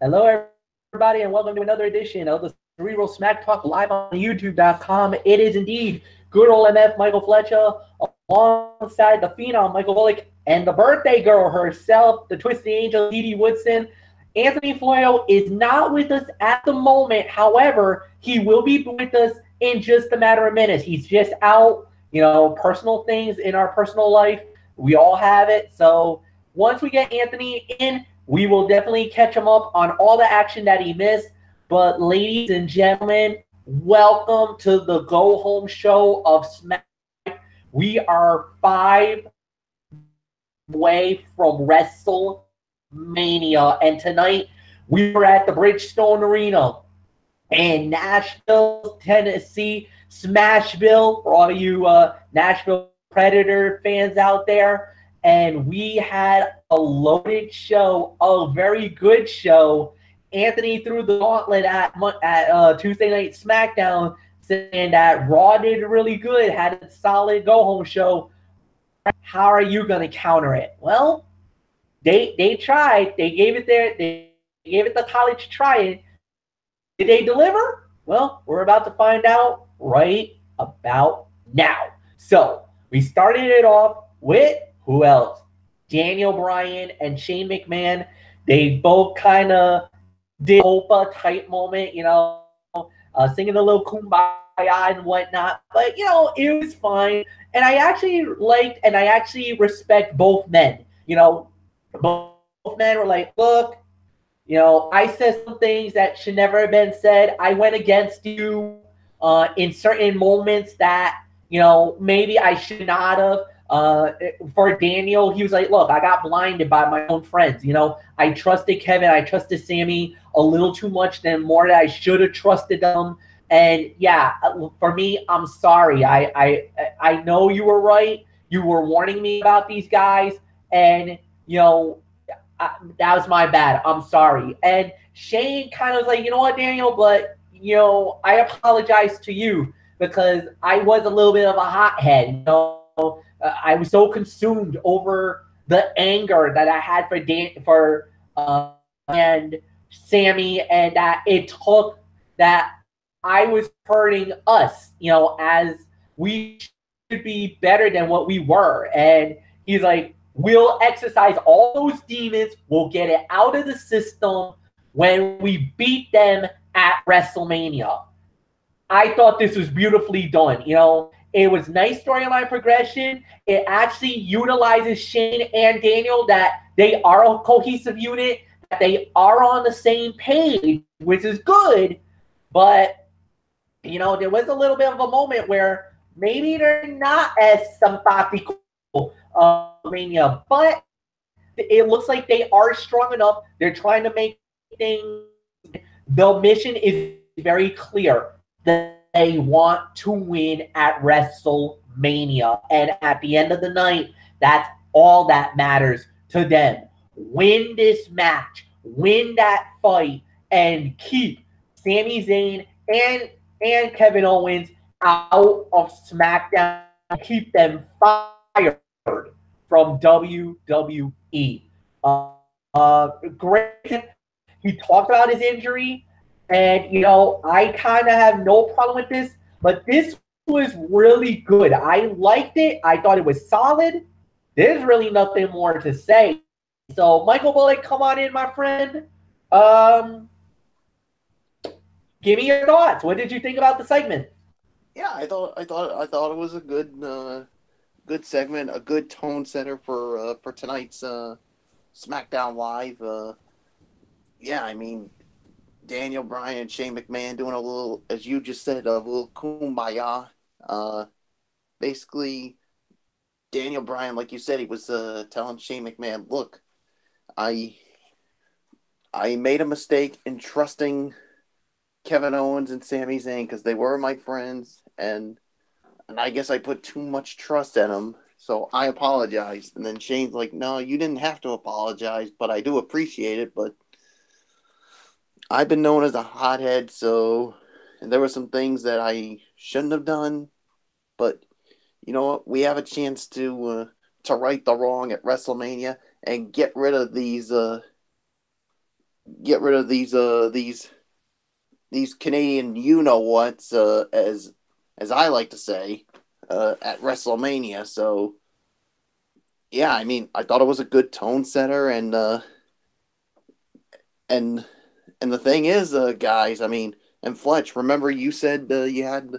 Hello, everybody, and welcome to another edition of the Cerebral Smack Talk live on YouTube.com. It is indeed good old MF Michael Fletcher alongside the phenom Michael Bullock and the birthday girl herself, the Twisted Angel Dee Dee Woodson. Anthony Florio is not with us at the moment. However, he will be with us in just a matter of minutes. He's just out, personal things in our personal life. We all have it. So once we get Anthony in, we will definitely catch him up on all the action that he missed. But ladies and gentlemen, welcome to the Go Home Show of Smack. We are 5 away from WrestleMania. And tonight, we were at the Bridgestone Arena in Nashville, Tennessee. Smashville, for all of you Nashville Predator fans out there. And we had a loaded show, a very good show. Anthony threw the gauntlet at Tuesday Night Smackdown, saying that Raw did really good, had a solid go-home show. How are you going to counter it? Well, they tried. They gave it the college to try it. Did they deliver? Well, we're about to find out right about now. So we started it off with who else? Daniel Bryan and Shane McMahon. They both kind of did Opa type moment, singing a little kumbaya and whatnot. But, it was fine. And I actually liked and I actually respect both men. Both men were like, look, I said some things that should never have been said. I went against you in certain moments that, maybe I should not have. For Daniel, he was like, look, I got blinded by my own friends. I trusted Kevin. I trusted Sammy a little too much than more that I should have trusted them. And yeah, for me, I'm sorry. I know you were right. You were warning me about these guys. And, that was my bad. I'm sorry. And Shane kind of was like, you know what, Daniel, but, I apologize to you because I was a little bit of a hothead, I was so consumed over the anger that I had for and Sammy, and that it took that I was hurting us, as we should be better than what we were. And he's like, we'll exercise all those demons. We'll get it out of the system when we beat them at WrestleMania. I thought this was beautifully done. It was nice storyline progression. It actually utilizes Shane and Daniel, that they are a cohesive unit, that they are on the same page, which is good. But, there was a little bit of a moment where maybe they're not as simpatico Mania, but it looks like they are strong enough. They're trying to make things. The mission is very clear. They want to win at WrestleMania. And at the end of the night, that's all that matters to them. Win this match, win that fight, and keep Sami Zayn and Kevin Owens out of SmackDown. Keep them fired from WWE. Great. He talked about his injury. And, I kind of have no problem with this, but this was really good. I liked it. I thought it was solid. There's really nothing more to say. So, Michael Bullock, come on in, my friend. Give me your thoughts. What did you think about the segment? Yeah, I thought it was a good segment, a good tone setter for tonight's SmackDown Live. Yeah, I mean, Daniel Bryan and Shane McMahon doing a little, as you just said, a little kumbaya. Basically, Daniel Bryan, like you said, he was telling Shane McMahon, look, I made a mistake in trusting Kevin Owens and Sami Zayn because they were my friends, and I guess I put too much trust in them, so I apologize. And then Shane's like, no, you didn't have to apologize, but I do appreciate it, but I've been known as a hothead, and there were some things that I shouldn't have done, but you know what? We have a chance to right the wrong at WrestleMania and get rid of these get rid of these Canadian you know whats, as I like to say, at Wrestlemania. So yeah, I mean, I thought it was a good tone setter, and and the thing is, guys, I mean, and Fletch, remember you said you had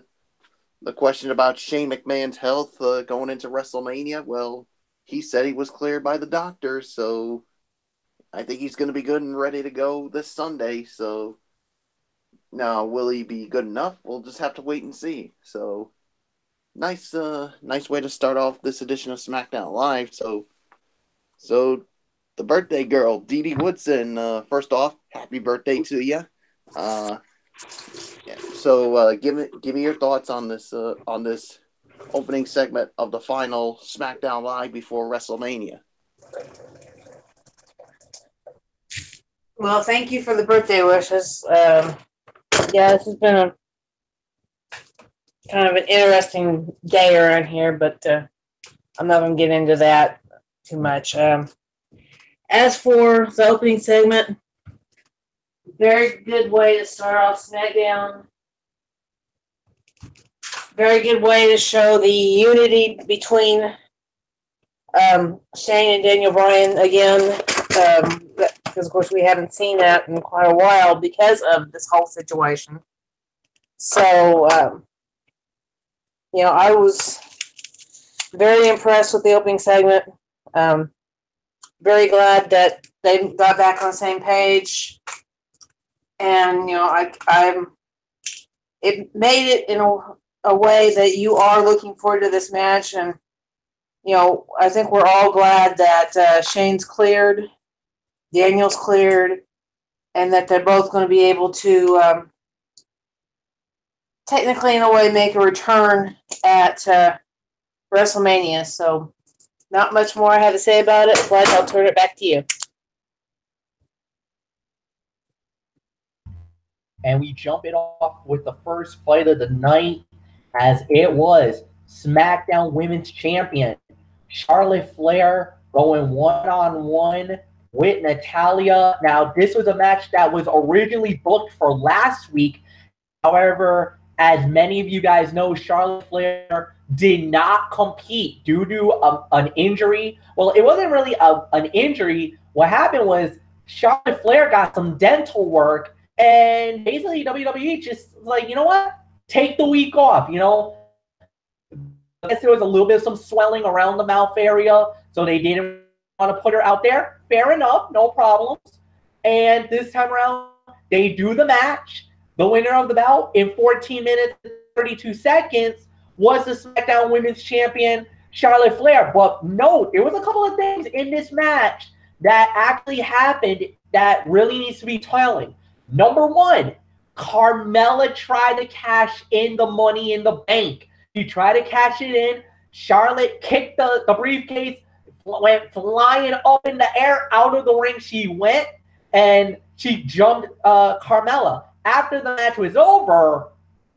the question about Shane McMahon's health going into WrestleMania? Well, he said he was cleared by the doctor, so I think he's going to be good and ready to go this Sunday. So now, will he be good enough? We'll just have to wait and see. So nice way to start off this edition of SmackDown Live. So the birthday girl, Dee Dee Woodson. First off, happy birthday to you. Yeah. So give me your thoughts on this opening segment of the final SmackDown Live before WrestleMania. Well, thank you for the birthday wishes. Yeah, this has been a kind of an interesting day around here, but I'm not going to get into that too much. As for the opening segment, very good way to start off SmackDown. Very good way to show the unity between Shane and Daniel Bryan again, because of course we haven't seen that in quite a while because of this whole situation. So, I was very impressed with the opening segment. Very glad that they got back on the same page, and it made it in a way that you are looking forward to this match, and I think we're all glad that Shane's cleared, Daniel's cleared, and that they're both going to be able to technically, in a way, make a return at WrestleMania. So, not much more I have to say about it, but I'll turn it back to you. And we jump it off with the first fight of the night, as it was SmackDown Women's Champion Charlotte Flair going one-on-one with Natalya. Now, this was a match that was originally booked for last week. However, as many of you guys know, Charlotte Flair did not compete due to an injury. Well, it wasn't really an injury. What happened was Charlotte Flair got some dental work, and basically WWE just like, you know what? Take the week off, I guess there was a little bit of some swelling around the mouth area, so they didn't want to put her out there. Fair enough, no problems. And this time around, they do the match. The winner of the bout in 14 minutes and 32 seconds was the SmackDown Women's Champion, Charlotte Flair. But note, there was a couple of things in this match that actually happened that really needs to be telling. Number one, Carmella tried to cash in the Money in the Bank. She tried to cash it in. Charlotte kicked the briefcase, went flying up in the air. Out of the ring she went, and she jumped Carmella. After the match was over,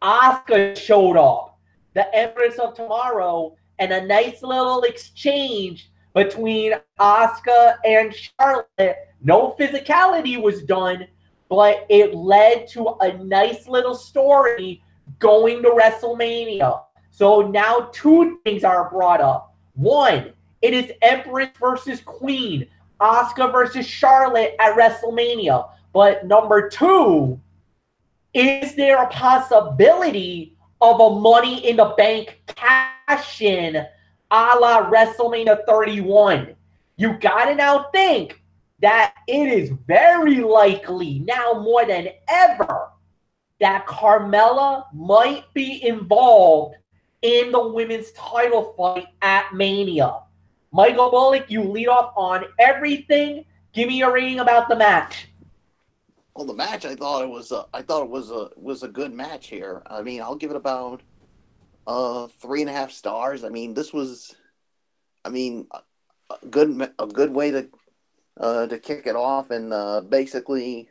Asuka showed up, the Empress of Tomorrow, and a nice little exchange between Asuka and Charlotte. No physicality was done, but it led to a nice little story going to WrestleMania. So now two things are brought up. One, it is Empress versus Queen, Asuka versus Charlotte at WrestleMania. But number two, is there a possibility of a Money in the Bank cash-in a la WrestleMania 31? You gotta now think that it is very likely now more than ever that Carmella might be involved in the women's title fight at Mania. Michael Bullock, you lead off on everything. Give me a rating about the match. Well, the match, I thought it was a good match here. I mean, I'll give it about 3.5 stars. I mean, this was, a good way to kick it off, and basically,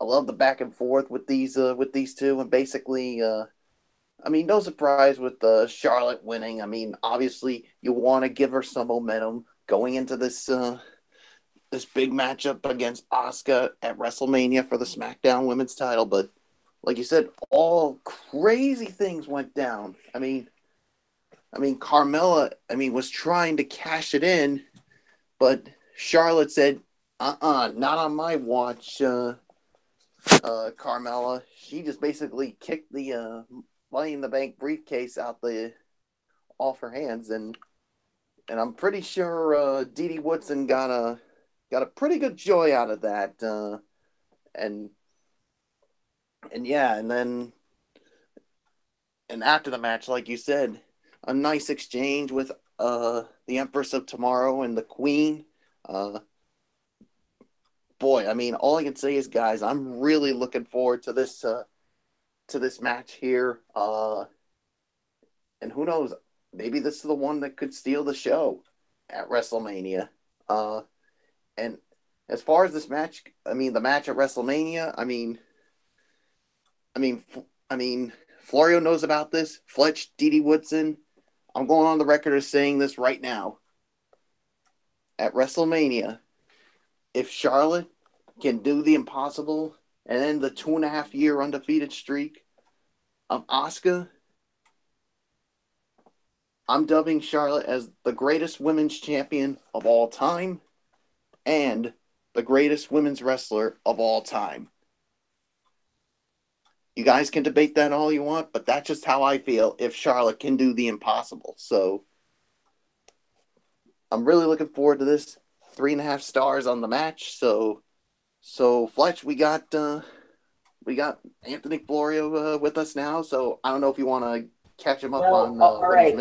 I love the back and forth with these two, and basically, no surprise with Charlotte winning. I mean, obviously, you want to give her some momentum going into this this big matchup against Asuka at WrestleMania for the SmackDown Women's title, but like you said, all crazy things went down. I mean, Carmella, was trying to cash it in, but Charlotte said, not on my watch, Carmella. She just basically kicked the Money in the Bank briefcase off her hands, and I'm pretty sure Dee Woodson got a pretty good joy out of that, and after the match, like you said, a nice exchange with the Empress of Tomorrow and the Queen. Boy, all I can say is, guys, I'm really looking forward to this match here. And who knows, maybe this is the one that could steal the show at WrestleMania. And as far as this match, the match at WrestleMania, Florio knows about this. Fletch, Dee Woodson. I'm going on the record as saying this right now. At WrestleMania, if Charlotte can do the impossible and end the 2.5-year undefeated streak of Asuka, I'm dubbing Charlotte as the greatest women's champion of all time and the greatest women's wrestler of all time. You guys can debate that all you want, but that's just how I feel if Charlotte can do the impossible. So I'm really looking forward to this. 3.5 stars on the match. So Fletch, we got Anthony Florio with us now. So I don't know if you want to catch him up on all right.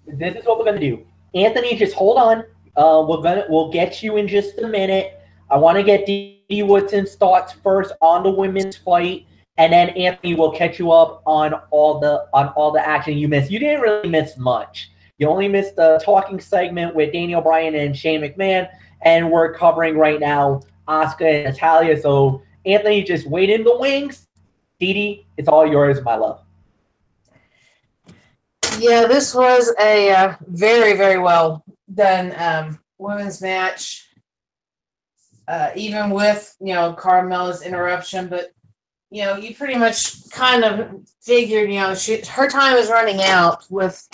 This is what we're gonna do. Anthony, just hold on. We'll get you in just a minute. I want to get Dee Woodson's thoughts first on the women's fight, and then Anthony will catch you up on all the action you missed. You didn't really miss much. You only missed the talking segment with Daniel Bryan and Shane McMahon, and we're covering right now Asuka and Natalya. So Anthony, just wait in the wings. Dee, it's all yours, my love. Yeah, this was a very, very well done women's match. Even with Carmella's interruption, but you pretty much kind of figured her time is running out with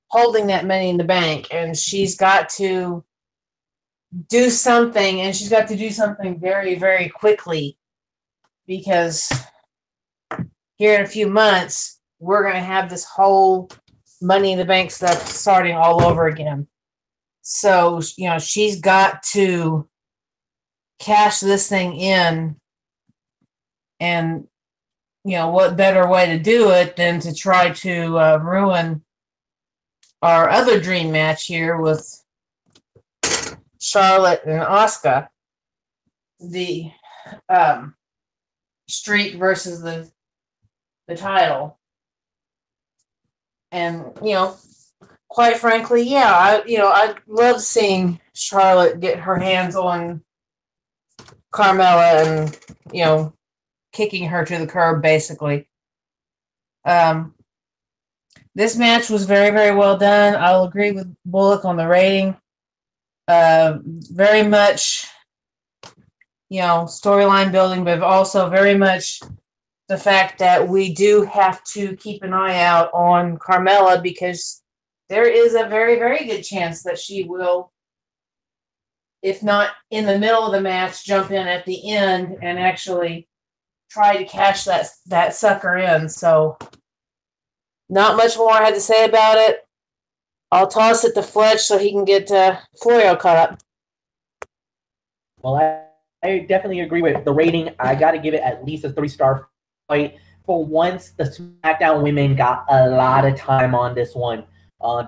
holding that Money in the Bank, and she's got to do something, and she's got to do something very, very quickly, because here in a few months we're going to have this whole Money in the Bank stuff starting all over again. So she's got to cash this thing in, and what better way to do it than to try to ruin our other dream match here with Charlotte and Asuka, the streak versus the title. And quite frankly, I love seeing Charlotte get her hands on Carmella and kicking her to the curb, basically. This match was very, very well done. I'll agree with Bullock on the rating. Very much, storyline building, but also very much the fact that we do have to keep an eye out on Carmella, because there is a very, very good chance that she will, if not in the middle of the match, jump in at the end and actually try to cash that sucker in. So not much more I had to say about it. I'll toss it to Fletch so he can get Florio caught up. Well, I definitely agree with the rating. I got to give it at least a 3-star fight. For once, the SmackDown women got a lot of time on this one.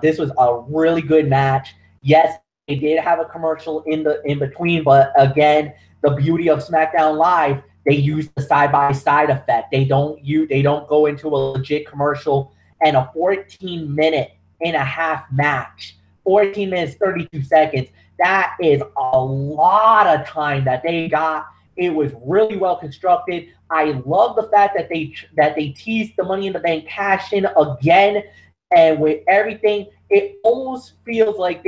This was a really good match. Yes, they did have a commercial in between, but again, the beauty of SmackDown Live, they use the side-by-side effect. They don't go into a legit commercial, and a 14-minute-and-a-half match, 14 minutes, 32 seconds. That is a lot of time that they got. It was really well constructed. I love the fact that they teased the Money in the Bank cash in again, and with everything, it almost feels like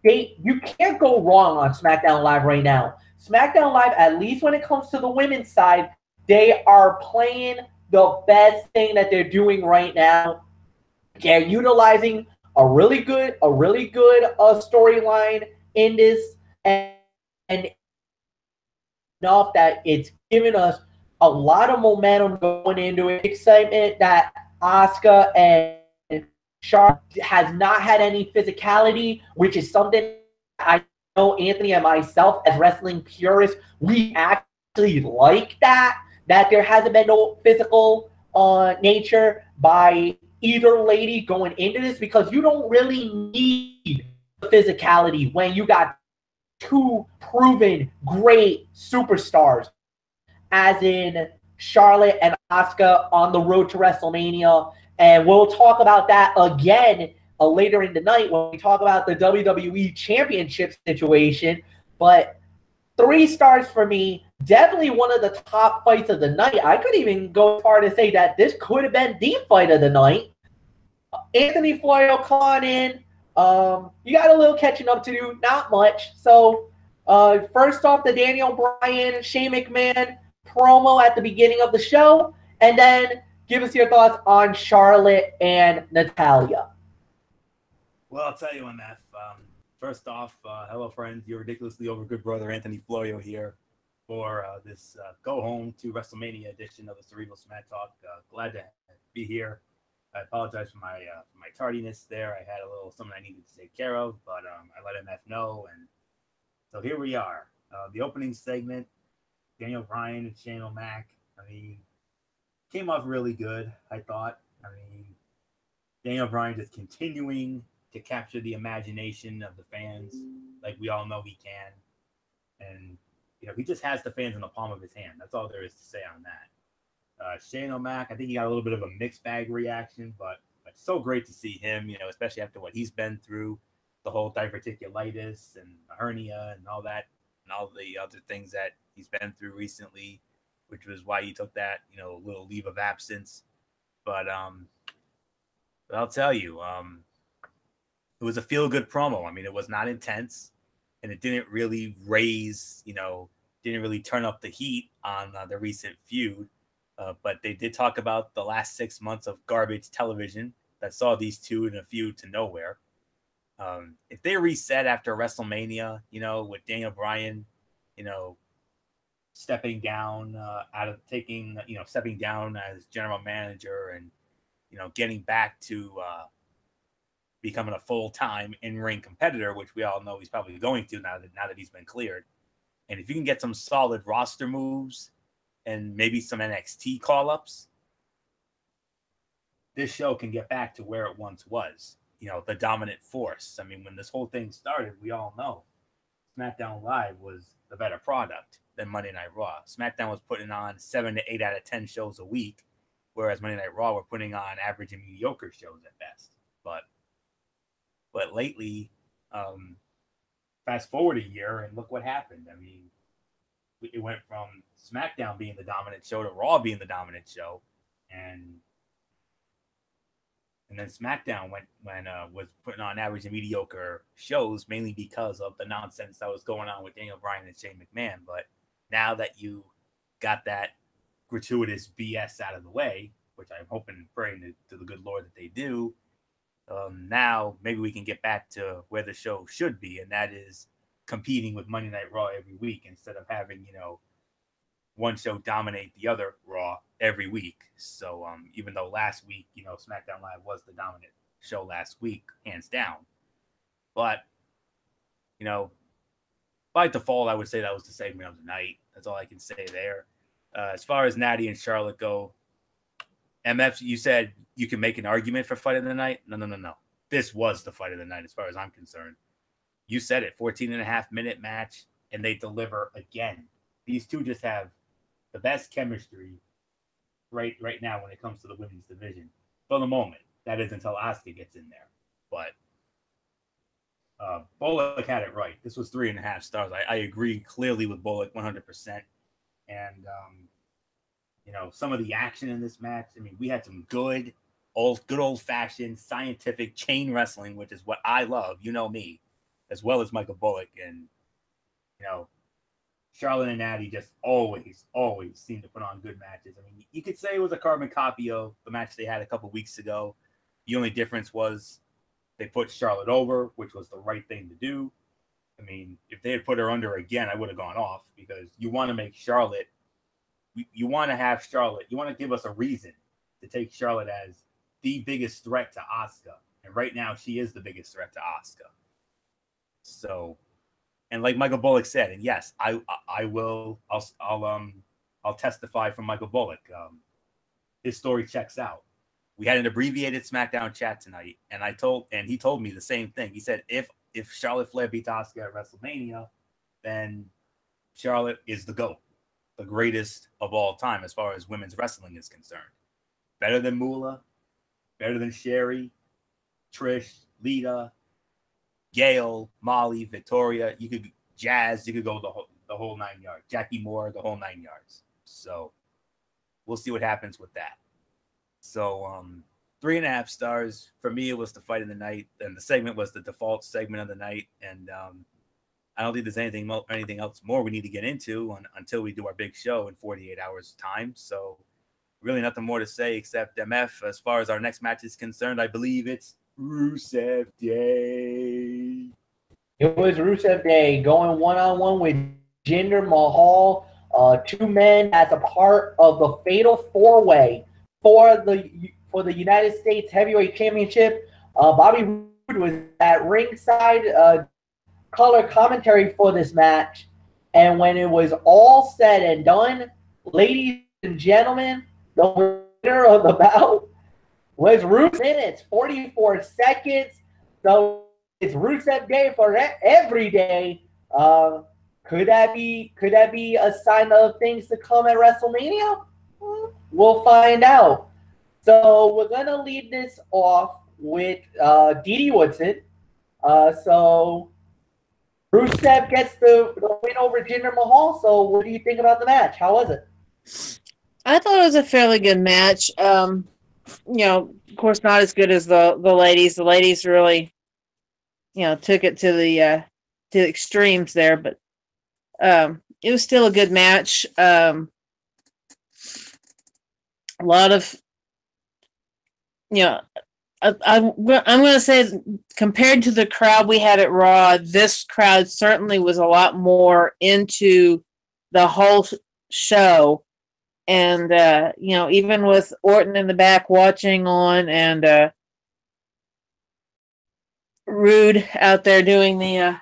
you can't go wrong on SmackDown Live right now. SmackDown Live, at least when it comes to the women's side, they are playing the best thing that they're doing right now. They're utilizing a really good storyline in this, and enough that it's given us a lot of momentum going into it. Excitement that Asuka and Charlotte has not had any physicality, which is something I know Anthony and myself as wrestling purists, we actually like that there hasn't been no physical nature by either lady going into this, because you don't really need physicality when you got two proven great superstars, as in Charlotte and Asuka on the road to WrestleMania. And we'll talk about that again later in the night when we talk about the WWE Championship situation. But 3 stars for me. Definitely one of the top fights of the night. I could even go as far to say that this could have been the fight of the night. Anthony Florio, come on in. You got a little catching up to do, not much. So, first off, the Daniel Bryan, Shane McMahon promo at the beginning of the show, and then give us your thoughts on Charlotte and Natalya. Well, I'll tell you, MF. First off, hello, friends. Your ridiculously over good brother, Anthony Florio, here for this Go Home to WrestleMania edition of the Cerebral Smack Talk. Glad to be here. I apologize for my tardiness there. I had a little something I needed to take care of, but I let MF know, and so here we are. The opening segment, Daniel Bryan and Shane O'Mac. I mean, came off really good, I thought. I mean, Daniel Bryan just continuing to capture the imagination of the fans, like we all know he can. And, he just has the fans in the palm of his hand. That's all there is to say on that. Shane O'Mac, I think he got a little bit of a mixed bag reaction, but it's so great to see him, especially after what he's been through, the whole diverticulitis and the hernia and all that, and all the other things that he's been through recently, which was why he took that, little leave of absence. But I'll tell you, it was a feel-good promo. I mean, it was not intense, and it didn't really raise, didn't really turn up the heat on the recent feud. But they did talk about the last 6 months of garbage television that saw these two in a feud to nowhere. If they reset after WrestleMania, with Daniel Bryan, stepping down stepping down as general manager and, getting back to becoming a full-time in-ring competitor, which we all know he's probably going to now that he's been cleared. And if you can get some solid roster moves and maybe some NXT call-ups, this show can get back to where it once was, the dominant force. I mean, when this whole thing started, we all know SmackDown Live was the better product than Monday Night Raw. SmackDown was putting on 7 to 8 out of 10 shows a week, whereas Monday Night Raw were putting on average and mediocre shows at best. But lately, fast forward a year and look what happened. I mean, it went from SmackDown being the dominant show to Raw being the dominant show, and then SmackDown was putting on average and mediocre shows, mainly because of the nonsense that was going on with Daniel Bryan and Shane McMahon. But now that you got that gratuitous BS out of the way, which I'm hoping and praying to the good Lord that they do, now maybe we can get back to where the show should be, and that is competing with Monday Night Raw every week instead of having, one show dominate the other Raw every week. So even though last week, SmackDown Live was the dominant show last week, hands down. But, by default, I would say that was the segment of the night. That's all I can say there. As far as Natty and Charlotte go, MF, you said you can make an argument for fight of the night. No. This was the fight of the night as far as I'm concerned. You said it, 14.5-minute match, and they deliver again. These two just have the best chemistry right now when it comes to the women's division. For the moment. That is until Asuka gets in there. But Bullock had it right. This was 3.5 stars. I agree clearly with Bullock 100%. And, some of the action in this match, I mean, we had some good old-fashioned scientific chain wrestling, which is what I love. You know me. as well as Michael Bullock. And, Charlotte and Natty just always seem to put on good matches. I mean, you could say it was a carbon copy of the match they had a couple weeks ago. The only difference was they put Charlotte over, which was the right thing to do. I mean, if they had put her under again, I would have gone off, because you want to make Charlotte, you want to have Charlotte, you want to give us a reason to take Charlotte as the biggest threat to Asuka. And right now, she is the biggest threat to Asuka. So, and like Michael Bullock said, and yes, I'll testify from Michael Bullock. His story checks out. We had an abbreviated Smackdown chat tonight, and he told me the same thing. He said, if Charlotte Flair beats Asuka at WrestleMania, then Charlotte is the GOAT, the greatest of all time as far as women's wrestling is concerned. Better than Moolah, better than Sherry, Trish, Lita, Gail, Molly, Victoria. You could go the whole 9 yards. Jackie Moore, the whole 9 yards. So we'll see what happens with that. So 3.5 stars. For me, it was the fight of the night, and the segment was the default segment of the night. And I don't think there's anything else more we need to get into until we do our big show in 48 hours time. So really nothing more to say except MF. As far as our next match is concerned, I believe it's Rusev Day. It was Rusev Day going one-on-one with Jinder Mahal. 2 men as a part of the Fatal 4-Way for the United States Heavyweight Championship. Bobby Roode was at ringside color commentary for this match. And when it was all said and done, ladies and gentlemen, the winner of the bout was Rusev. Minutes, 44 seconds. So it's Rusev Day for every day. Could that be a sign of things to come at WrestleMania? We'll find out. So we're gonna lead this off with Dee Woodson. So Rusev gets the win over Jinder Mahal. So what do you think about the match? How was it? I thought it was a fairly good match. Of course, not as good as the ladies. The ladies really, took it to the extremes there, but it was still a good match. A lot of, I'm going to say, compared to the crowd we had at Raw, this crowd certainly was a lot more into the whole show. And, even with Orton in the back watching on, and Rude out there doing the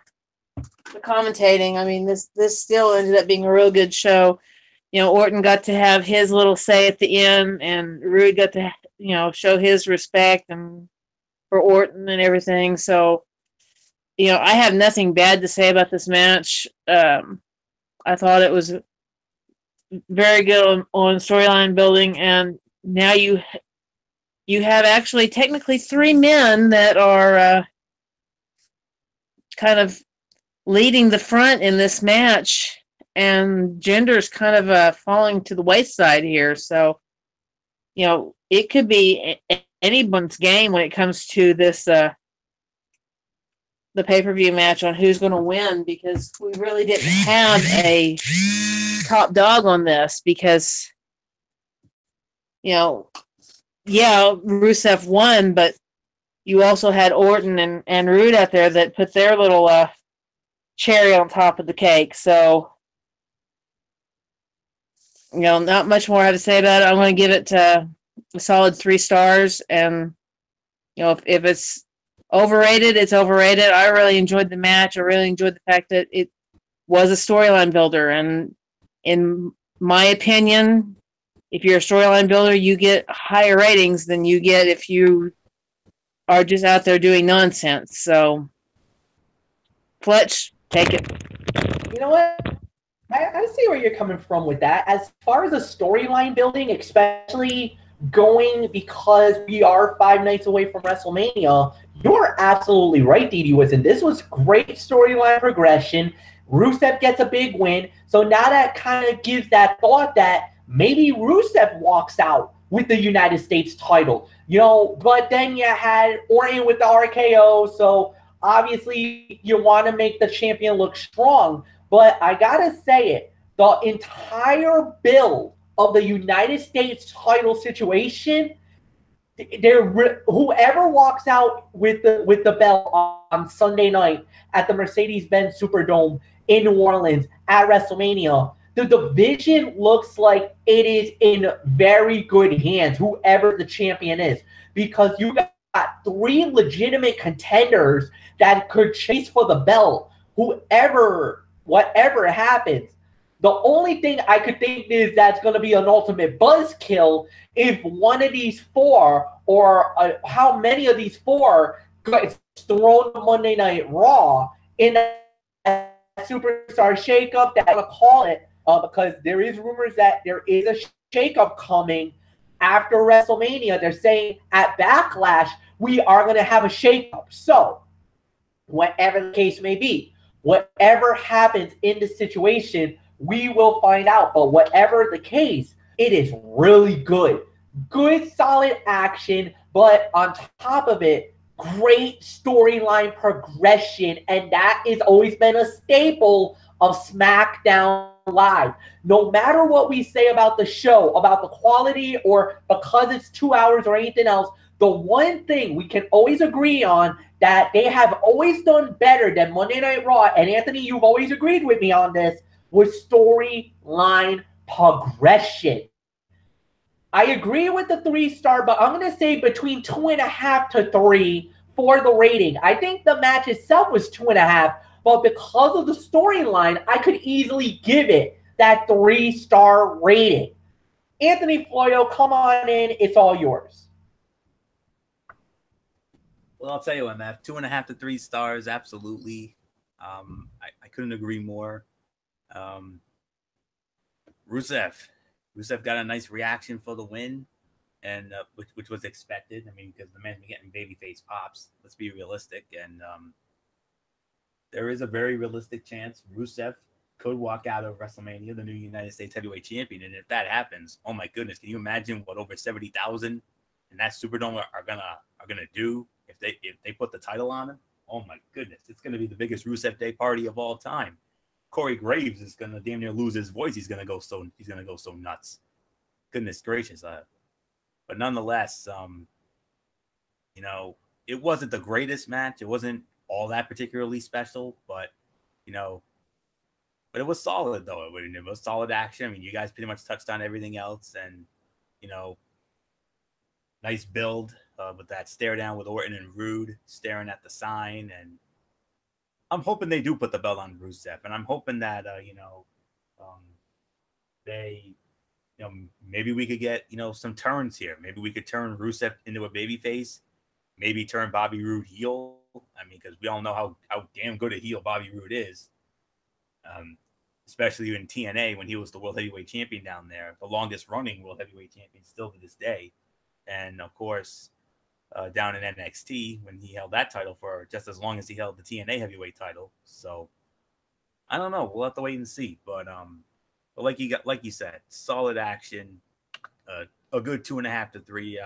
commentating, I mean, this still ended up being a real good show. Orton got to have his little say at the end, and Rude got to, show his respect and for Orton and everything. So, I have nothing bad to say about this match. I thought it was very good on storyline building, and now you have actually technically 3 men that are kind of leading the front in this match, and Jinder's kind of falling to the wayside here. So, it could be anyone's game when it comes to this the pay-per-view match on who's going to win, because we really didn't have a top dog on this, because Rusev won, but you also had Orton and Rude out there that put their little cherry on top of the cake. So not much more I have to say about it. I'm going to give it a solid 3 stars, and if it's overrated, it's overrated. I really enjoyed the match. I really enjoyed the fact that it was a storyline builder, and in my opinion, if you're a storyline builder, you get higher ratings than you get if you are just out there doing nonsense. So, Fletch, take it. You know what? I see where you're coming from with that. As far as the storyline building, especially going because we are 5 nights away from WrestleMania, you're absolutely right, Dee Woodson. This was great storyline progression. Rusev gets a big win. So now that kind of gives that thought that maybe Rusev walks out with the United States title. But then you had Orton with the RKO. So obviously you want to make the champion look strong, but I gotta say it, the entire build of the United States title situation, whoever walks out with the belt on Sunday night at the Mercedes-Benz Superdome in New Orleans at WrestleMania, the division looks like it is in very good hands, whoever the champion is, because you got 3 legitimate contenders that could chase for the belt, whatever happens. The only thing I could think is that's going to be an ultimate buzzkill if one of these 4, or how many of these 4, gets thrown on Monday Night Raw in a superstar shakeup that I'm going to call it, because there is rumors that there is a shakeup coming after WrestleMania. They're saying at Backlash, we are going to have a shakeup. So, whatever the case may be, whatever happens in this situation, we will find out. But whatever the case, it is really good. Good, solid action, but on top of it, great storyline progression, and that has always been a staple of SmackDown Live. No matter what we say about the show, about the quality, or because it's 2 hours or anything else, the one thing we can always agree on that they have always done better than Monday Night Raw, and Anthony, you've always agreed with me on this, was storyline progression. I agree with the 3-star, but I'm going to say between 2.5 to 3 for the rating. I think the match itself was 2.5, but because of the storyline, I could easily give it that 3-star rating. Anthony Floyo, come on in. It's all yours. Well, I'll tell you what, Matt. 2.5 to 3 stars, absolutely. I couldn't agree more. Rusev got a nice reaction for the win, and which was expected. I mean, because the man's been getting babyface pops. Let's be realistic, and there is a very realistic chance Rusev could walk out of WrestleMania the new United States Heavyweight Champion. And if that happens, oh my goodness, can you imagine what over 70,000 in that Superdome are gonna do if they put the title on him? Oh my goodness, it's gonna be the biggest Rusev Day party of all time. Corey Graves is gonna damn near lose his voice. He's gonna go so nuts. Goodness gracious. But nonetheless, it wasn't the greatest match. It wasn't all that particularly special, but but it was solid though. It was solid action. I mean, you guys pretty much touched on everything else, and nice build with that stare down with Orton and Rude staring at the sign, and I'm hoping they do put the belt on Rusev, and I'm hoping that they maybe we could get some turns here. Maybe we could turn Rusev into a babyface. Maybe turn Bobby Roode heel. I mean, because we all know how damn good a heel Bobby Roode is. Especially in TNA when he was the World Heavyweight Champion down there, the longest running World Heavyweight Champion still to this day. And of course, down in NXT when he held that title for just as long as he held the TNA Heavyweight title. So I don't know. We'll have to wait and see. But like you said, solid action, a good 2.5 to 3,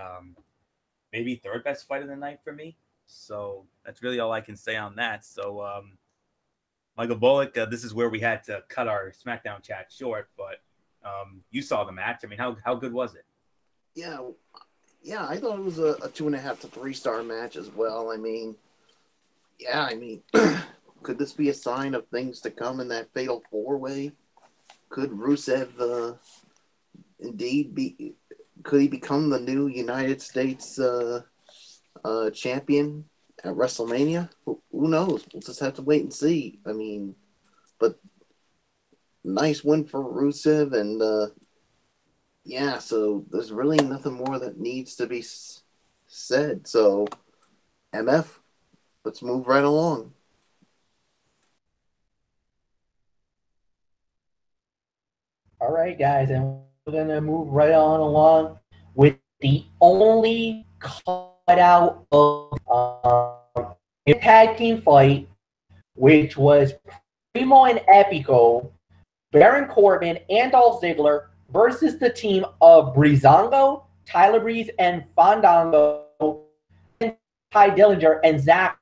maybe third best fight of the night for me. So that's really all I can say on that. So Michael Bullock, this is where we had to cut our SmackDown chat short, but you saw the match. I mean, how good was it? Yeah, I thought it was a 2.5 to 3-star match as well. I mean, could this be a sign of things to come in that Fatal 4-Way? Could Rusev indeed could he become the new United States champion at WrestleMania? Who knows? We'll just have to wait and see. I mean, but nice win for Rusev, and so there's really nothing more that needs to be said. So, MF, let's move right along. All right, guys, and we're going to move right on along with the only cutout of a tag team fight, which was Primo and Epico, Baron Corbin, and Dolph Ziggler versus the team of Breezango, Tyler Breeze, and Fandango, and Ty Dillinger, and Zach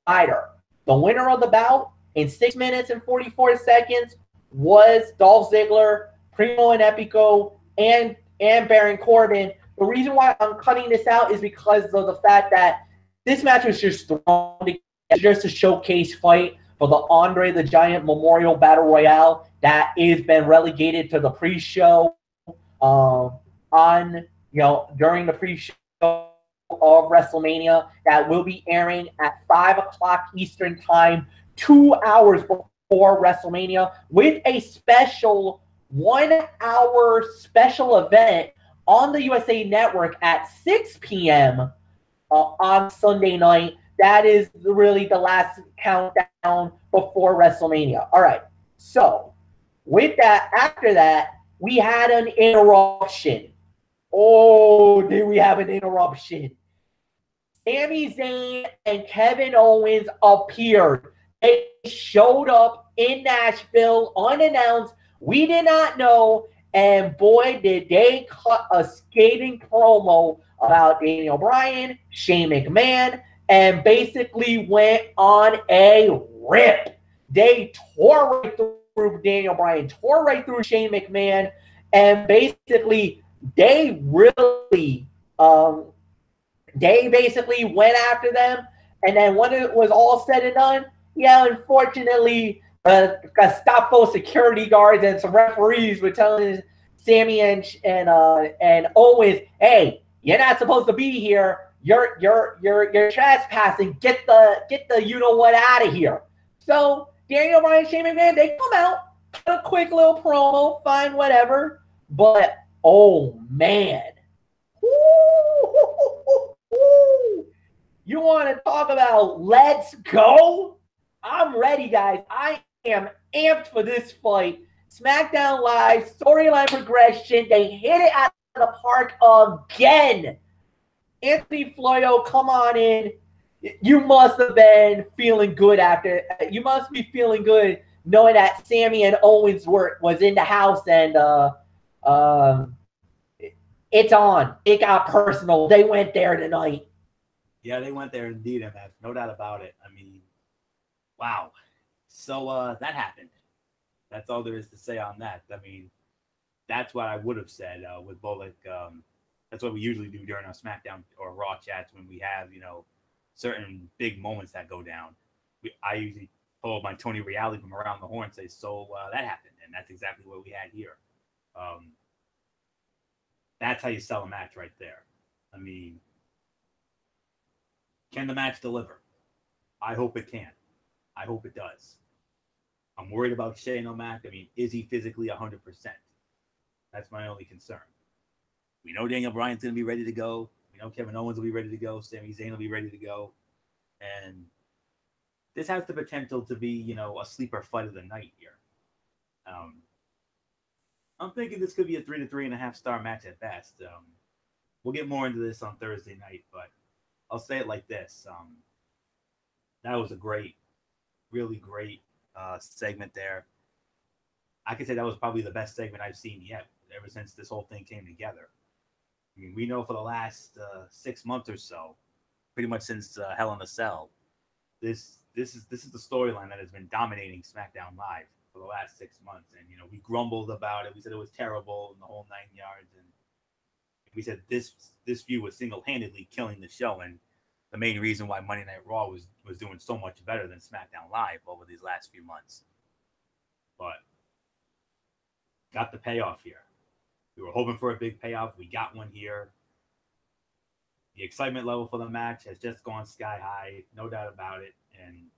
decider. The winner of the bout in 6 minutes and 44 seconds was Dolph Ziggler, Primo and Epico, and Baron Corbin. The reason why I'm cutting this out is because of the fact that this match was just thrown together just a showcase fight for the Andre the Giant Memorial Battle Royale that has been relegated to the pre-show during the pre-show of WrestleMania that will be airing at 5 o'clock Eastern Time, 2 hours before WrestleMania, with a special 1-hour special event on the USA Network at 6 p.m. On Sunday night. That is really the last countdown before WrestleMania. All right. So, with that, after that, we had an interruption. Oh, did we have an interruption? Sami Zayn and Kevin Owens appeared. They showed up in Nashville unannounced. We did not know. And boy, did they cut a scathing promo about Daniel Bryan, Shane McMahon, and basically went on a rip. They tore right through Daniel Bryan, tore right through Shane McMahon, and basically they basically went after them. And then when it was all said and done, yeah, unfortunately, Gestapo security guards and some referees were telling Sammy and Owens, "Hey, you're not supposed to be here. You're trespassing. Get the you know what out of here." So Daniel Bryan, Shane McMahon, they come out, cut a quick little promo, fine, whatever. But oh man, you want to talk about let's go? I'm ready, guys. I am amped for this fight. SmackDown Live, storyline progression. They hit it out of the park again. Anthony Floyo, come on in. You must have been feeling good after. You must be feeling good knowing that Sammy and Owens was in the house and it's on. It got personal. They went there tonight. Yeah, they went there indeed, MF. No doubt about it. I mean, wow. So that happened. That's all there is to say on that. I mean, that's what I would have said with Bullock. That's what we usually do during our SmackDown or Raw chats when we have, certain big moments that go down. I usually pull my Tony Reali from around the horn and say, so that happened. And that's exactly what we had here. That's how you sell a match right there. I mean, can the match deliver? I hope it can. I hope it does. I'm worried about Shane O'Mac. I mean, is he physically 100%? That's my only concern. We know Daniel Bryan's going to be ready to go. We know Kevin Owens will be ready to go. Sami Zayn will be ready to go. And this has the potential to be, a sleeper fight of the night here. I'm thinking this could be a 3 to 3.5 star match at best. We'll get more into this on Thursday night, but I'll say it like this. That was a great, really great segment there. I could say that was probably the best segment I've seen yet ever since this whole thing came together. I mean, we know for the last 6 months or so, pretty much since Hell in a Cell, this is the storyline that has been dominating SmackDown Live for the last 6 months. And we grumbled about it. We said it was terrible in the whole 9 yards, and we said this feud was single-handedly killing the show, and the main reason why Monday Night Raw was doing so much better than SmackDown Live over these last few months. But got the payoff here. We were hoping for a big payoff. We got one here. The excitement level for the match has just gone sky high, no doubt about it. And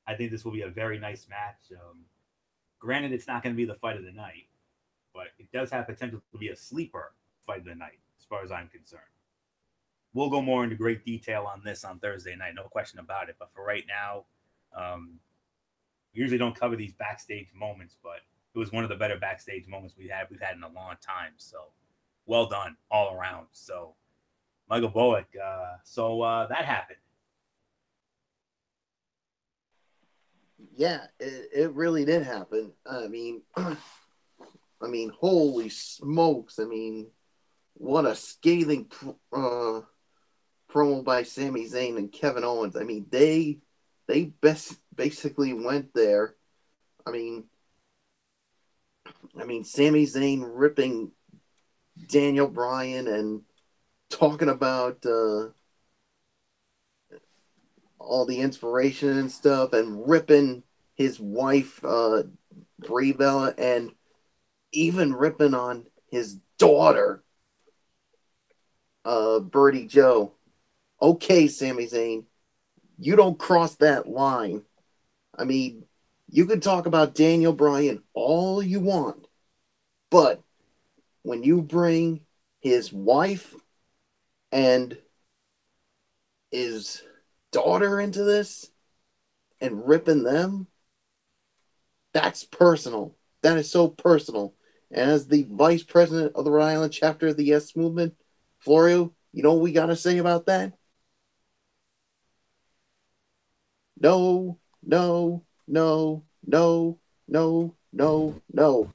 I think this will be a very nice match. Granted, it's not going to be the fight of the night, but it does have potential to be a sleeper fight of the night, as far as I'm concerned. We'll go more into great detail on this on Thursday night, no question about it. But for right now, we usually don't cover these backstage moments, but it was one of the better backstage moments we've had in a long time. So well done all around. So Michael Bullock, that happened. Yeah, it really did happen. I mean, holy smokes! I mean, what a scathing promo by Sami Zayn and Kevin Owens. I mean, they they basically went there. I mean, Sami Zayn ripping Daniel Bryan and talking about all the inspiration and stuff, and ripping his wife, Brie Bella, and even ripping on his daughter, Birdie Joe. Okay, Sami Zayn, you don't cross that line. I mean, you can talk about Daniel Bryan all you want, but when you bring his wife and his daughter into this and ripping them, that's personal. That is so personal. And as the vice president of the Rhode Island chapter of the Yes Movement, Florio, you know what we got to say about that? No, no, no, no, no, no, no.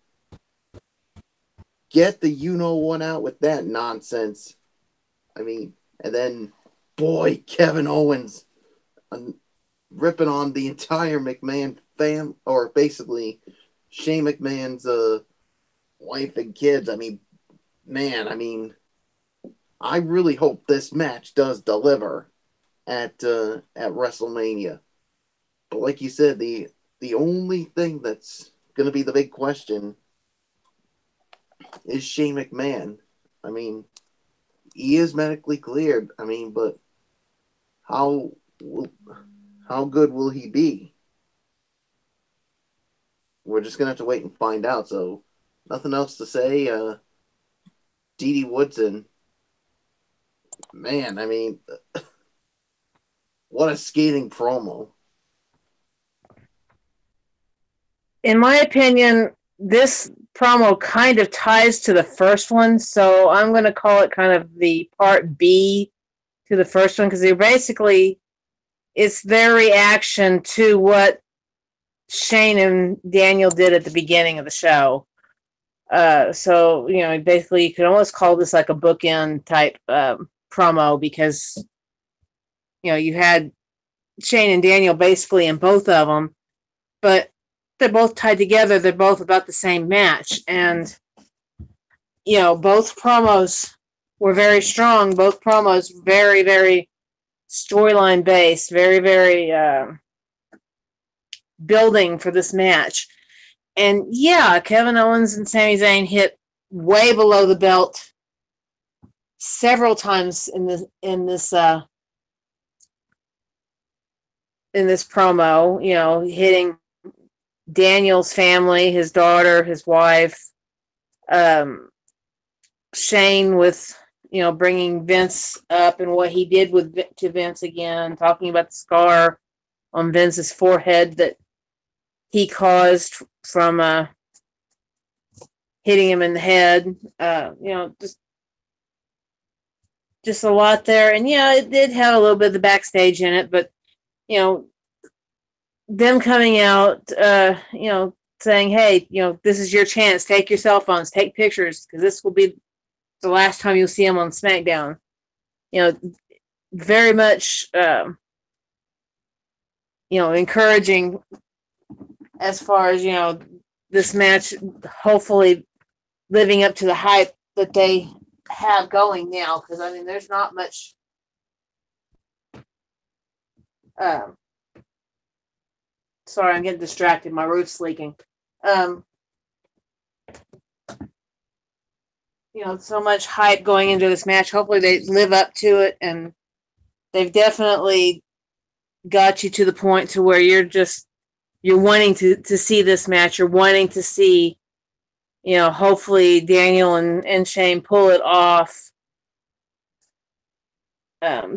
Get the you-know-what out with that nonsense. I mean, and then, boy, Kevin Owens ripping on the entire McMahon fam, or basically Shane McMahon's wife and kids. I mean, man, I really hope this match does deliver at WrestleMania. But like you said, the only thing that's going to be the big question is Shane McMahon. I mean, he is medically cleared. I mean, but how good will he be? We're just going to have to wait and find out. So, nothing else to say. Dee Woodson, man, I mean, what a scathing promo. In my opinion, this promo kind of ties to the first one, so I'm going to call it kind of the part B to the first one, because it's their reaction to what Shane and Daniel did at the beginning of the show. So, basically you could almost call this like a bookend type promo, because, you had Shane and Daniel basically in both of them, but they're both tied together. They're both about the same match. And, both promos were very strong. Both promos very, very storyline based, very, very building for this match. And yeah, Kevin Owens and Sami Zayn hit way below the belt several times in this promo, hitting Daniel's family, his daughter, his wife, Shane with, bringing Vince up and what he did to Vince again, talking about the scar on Vince's forehead that he caused from hitting him in the head. Just a lot there. And yeah, it did have a little bit of the backstage in it, but, them coming out, saying, hey, this is your chance. Take your cell phones, take pictures, because this will be the last time you'll see him on Smackdown. Very much, encouraging as far as, this match hopefully living up to the hype that they have going now. Because, there's not much... Sorry, I'm getting distracted. My roof's leaking. So much hype going into this match. Hopefully they live up to it, and they've definitely got you to the point to where you're wanting to see this match. You're wanting to see, hopefully Daniel and Shane pull it off.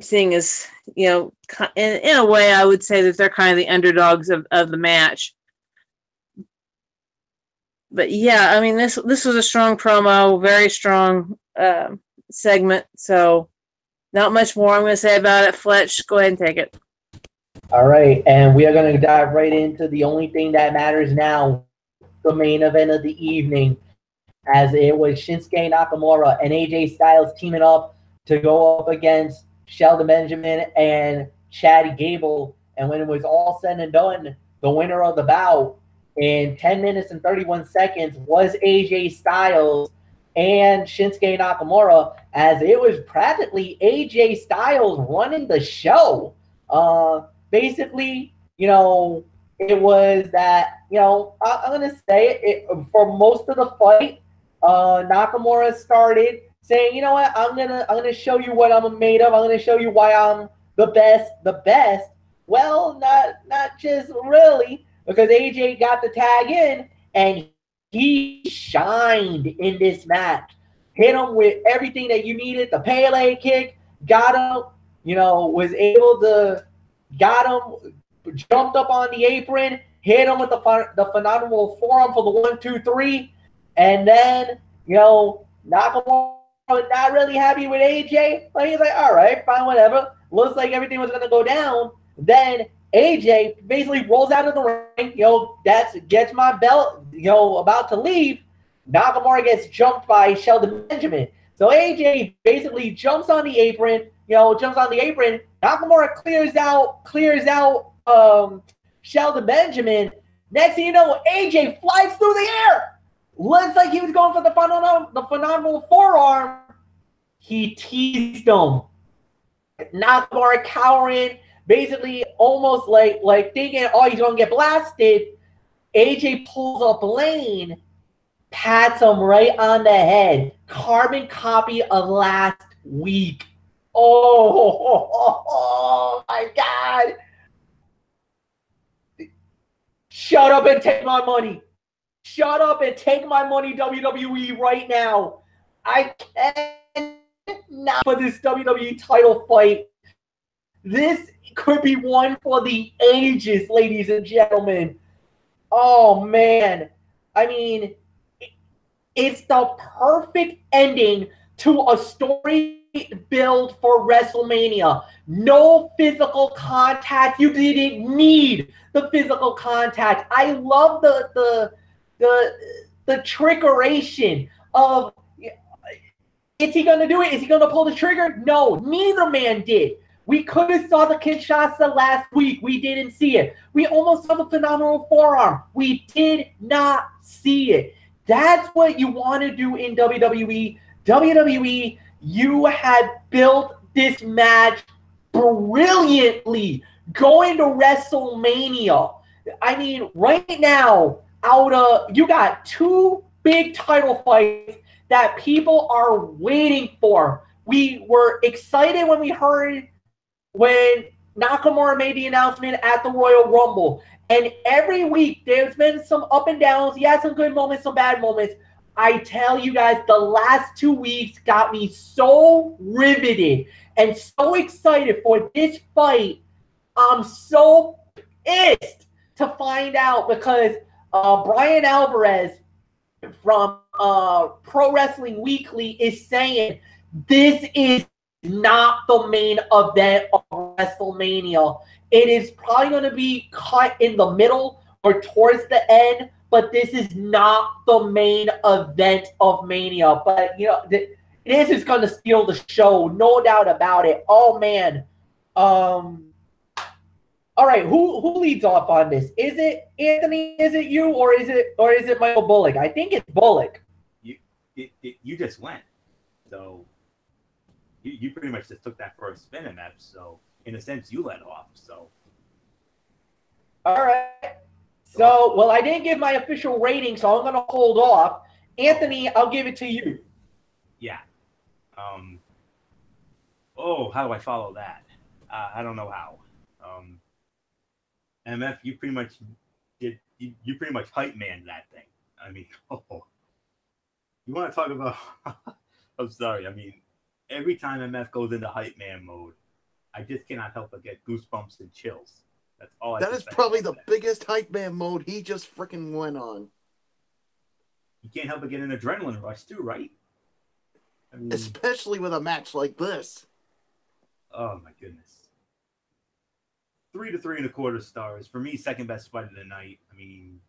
Seeing as, in a way, I would say that they're kind of the underdogs of the match. But yeah, this was a strong promo, very strong segment. So not much more I'm going to say about it. Fletch, go ahead and take it. All right, and we are going to dive right into the only thing that matters now, the main event of the evening, as it was Shinsuke Nakamura and AJ Styles teaming up to go up against Shelton Benjamin and Chad Gable And when it was all said and done, the winner of the bout in 10 minutes and 31 seconds was AJ Styles and Shinsuke Nakamura, as it was practically AJ Styles running the show. Basically, it was that, I'm going to say it, for most of the fight, Nakamura started saying, you know what, I'm gonna show you what I'm made of. I'm gonna show you why I'm the best. Well, not just really, because AJ got the tag in and he shined in this match. Hit him with everything that you needed. The Pele kick, got him, was able to, got him, jumped up on the apron, hit him with the phenomenal forearm for the 1, 2, 3, and then, Nakamura was not really happy with AJ, but he's like, all right, fine, whatever. Looks like everything was going to go down. Then AJ basically rolls out of the ring, gets my belt, about to leave. Nakamura gets jumped by Shelton Benjamin. So AJ basically jumps on the apron. Nakamura clears out Shelton Benjamin. Next thing you know, AJ flies through the air. Looks like he was going for the phenomenal forearm. He teased him. Nakamura cowering, basically almost like thinking, oh, he's going to get blasted. AJ pulls up lane, pats him right on the head. Carbon copy of last week. Oh my God. Shut up and take my money. Shut up and take my money, WWE, right now. I cannot for this WWE title fight. This could be one for the ages, ladies and gentlemen. Oh, man. I mean, it's the perfect ending to a story build for WrestleMania. No physical contact. You didn't need the physical contact. I love the trickeration of, is he going to do it? Is he going to pull the trigger? No, neither man did. We could have saw the Kinshasa last week. We didn't see it. We almost saw the phenomenal forearm. We did not see it. That's what you want to do in WWE. WWE, you had built this match brilliantly going to WrestleMania. I mean, right now, you got two big title fights that people are waiting for. We were excited when Nakamura made the announcement at the Royal Rumble. And every week, there's been some up and downs. He had some good moments, some bad moments. I tell you guys, the last 2 weeks got me so riveted and so excited for this fight. I'm so pissed to find out because Brian Alvarez from Pro Wrestling Weekly is saying this is not the main event of WrestleMania. It is probably going to be cut in the middle or towards the end, but this is not the main event of Mania. But, this is going to steal the show, no doubt about it. Oh, man. All right, who leads off on this? Is it Anthony? Is it you, or is it Michael Bullock? I think it's Bullock. You just went, so you pretty much just took that first spin in that. So in a sense, you led off. So all right. So well, I didn't give my official rating, so I'm gonna hold off. Anthony, I'll give it to you. Yeah. Oh, how do I follow that? I don't know how. MF, you pretty much hype man that thing. I mean, you want to talk about? I'm sorry. I mean, every time MF goes into hype man mode, I just cannot help but get goosebumps and chills. That's all. That is probably the biggest hype man mode he just freaking went on. You can't help but get an adrenaline rush too, right? I mean, especially with a match like this. Oh my goodness. 3 to 3.25 stars. For me, second best fight of the night. I mean,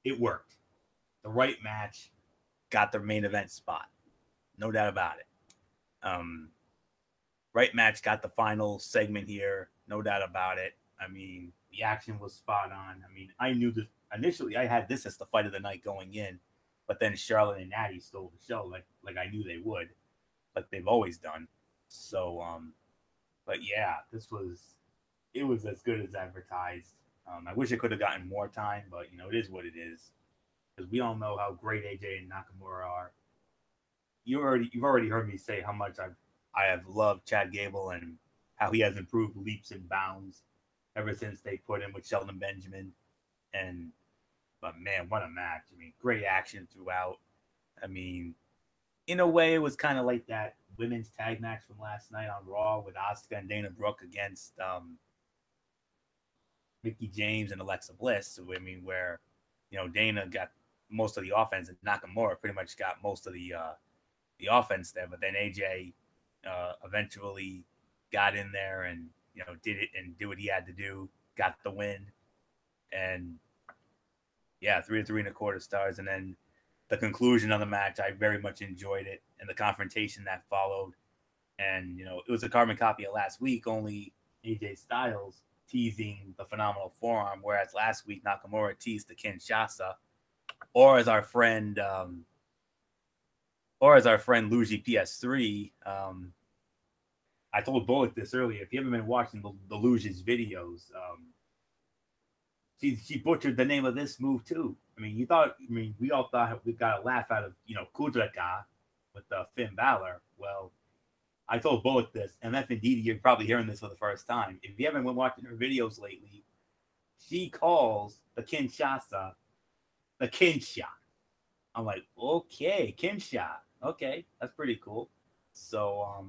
it worked. The right match got the main event spot. No doubt about it. Right match got the final segment here, no doubt about it. I mean, the action was spot on. I mean, I knew this initially. I had this as the fight of the night going in, but then Charlotte and Natty stole the show, like I knew they would, like they've always done. So, but yeah, it was as good as advertised. I wish it could have gotten more time, but you know, it is what it is. Because we all know how great AJ and Nakamura are. You've already heard me say how much I have loved Chad Gable and how he has improved leaps and bounds ever since they put him with Shelton Benjamin. But man, what a match! I mean, great action throughout. I mean, in a way, it was kind of like that women's tag match from last night on Raw with Asuka and Dana Brooke against Mickie James and Alexa Bliss. So, I mean, where Dana got most of the offense and Nakamura pretty much got most of the offense there, but then AJ eventually got in there and did it and did what he had to do, got the win, and yeah, 3 to 3.25 stars. And then the conclusion of the match, I very much enjoyed it, and the confrontation that followed. And it was a carbon copy of last week, only AJ Styles teasing the phenomenal forearm, whereas last week Nakamura teased the Kinshasa, or as our friend Luigi PS3. I told Bullock this earlier. If you haven't been watching the Luigi's videos, she butchered the name of this move too. I mean, we all thought we got a laugh out of Kudraka with Finn Balor. Well, I told Bullock this, and MF and Didi, you're probably hearing this for the first time. If you haven't been watching her videos lately, she calls the Kinshasa the Kinsha. I'm like, okay, Kinsha. Okay, that's pretty cool. So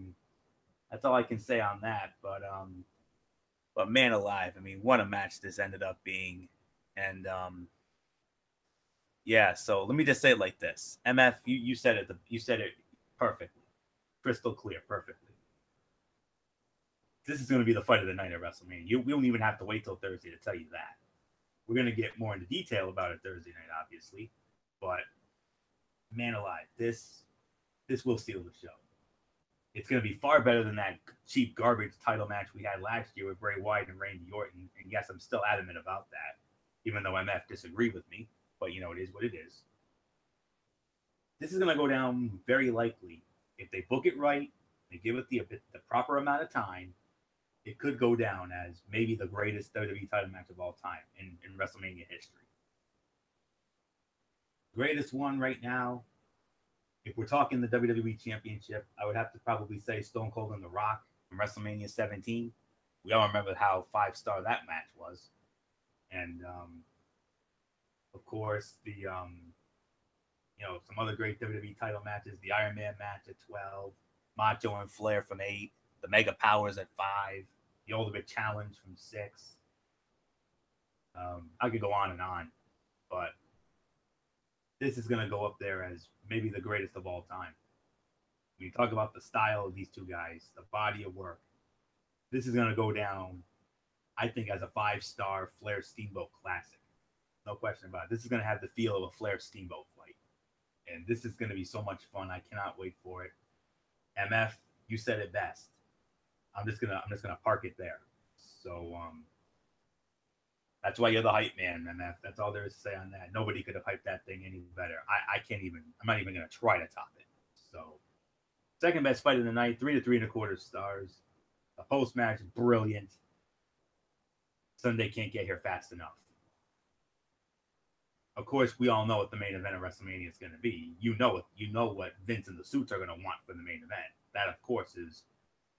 that's all I can say on that. But man alive, I mean, what a match this ended up being. And yeah, so let me just say it like this. MF, you said it perfectly. Crystal clear, perfectly. This is going to be the fight of the night at WrestleMania. We don't even have to wait till Thursday to tell you that. We're going to get more into detail about it Thursday night, obviously. But man alive, this will steal the show. It's going to be far better than that cheap garbage title match we had last year with Bray Wyatt and Randy Orton. And yes, I'm still adamant about that, even though MF disagreed with me. But, it is what it is. This is going to go down very likely. If they book it right, they give it the proper amount of time, it could go down as maybe the greatest WWE title match of all time in WrestleMania history. Greatest one right now, if we're talking the WWE Championship, I would have to probably say Stone Cold and The Rock from WrestleMania 17. We all remember how 5-star that match was. And, of course, some other great WWE title matches, the Iron Man match at 12, Macho and Flair from 8, the Mega Powers at 5, the Ultimate Challenge from 6. I could go on and on, but this is going to go up there as maybe the greatest of all time. When you talk about the style of these two guys, the body of work, this is going to go down, I think, as a 5-star Flair Steamboat classic. No question about it. This is going to have the feel of a Flair Steamboat fight. And this is going to be so much fun. I cannot wait for it. MF, you said it best. I'm just gonna park it there. So that's why you're the hype man, MF. That's all there is to say on that. Nobody could have hyped that thing any better. I'm not even gonna try to top it. So second best fight of the night, 3 to 3.25 stars. The post match, brilliant. Sunday can't get here fast enough. Of course, we all know what the main event of WrestleMania is going to be. You know what Vince and the Suits are going to want for the main event. That, of course, is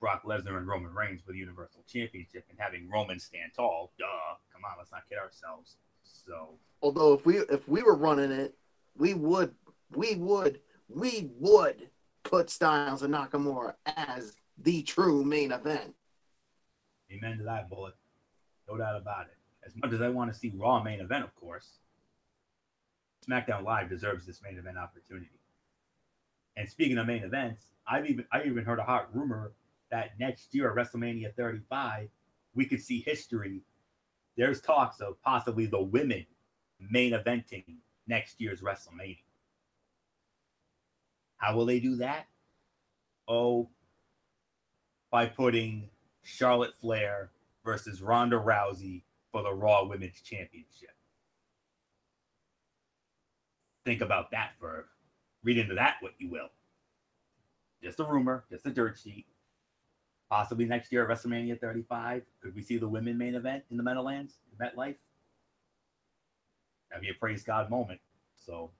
Brock Lesnar and Roman Reigns for the Universal Championship, and having Roman stand tall. Duh. Come on, let's not kid ourselves. So, although if we were running it, we would put Styles and Nakamura as the true main event. Amen to that, Bullet. No doubt about it. As much as I want to see Raw main event, of course, SmackDown Live deserves this main event opportunity. And speaking of main events, I even heard a hot rumor that next year at WrestleMania 35, we could see history. There's talks of possibly the women main eventing next year's WrestleMania. How will they do that? Oh, by putting Charlotte Flair versus Ronda Rousey for the Raw Women's Championship. Think about that read into that what you will. Just a rumor, just a dirt sheet. Possibly next year at WrestleMania 35, could we see the women main event in the Meadowlands, in MetLife? That'd be a praise God moment. So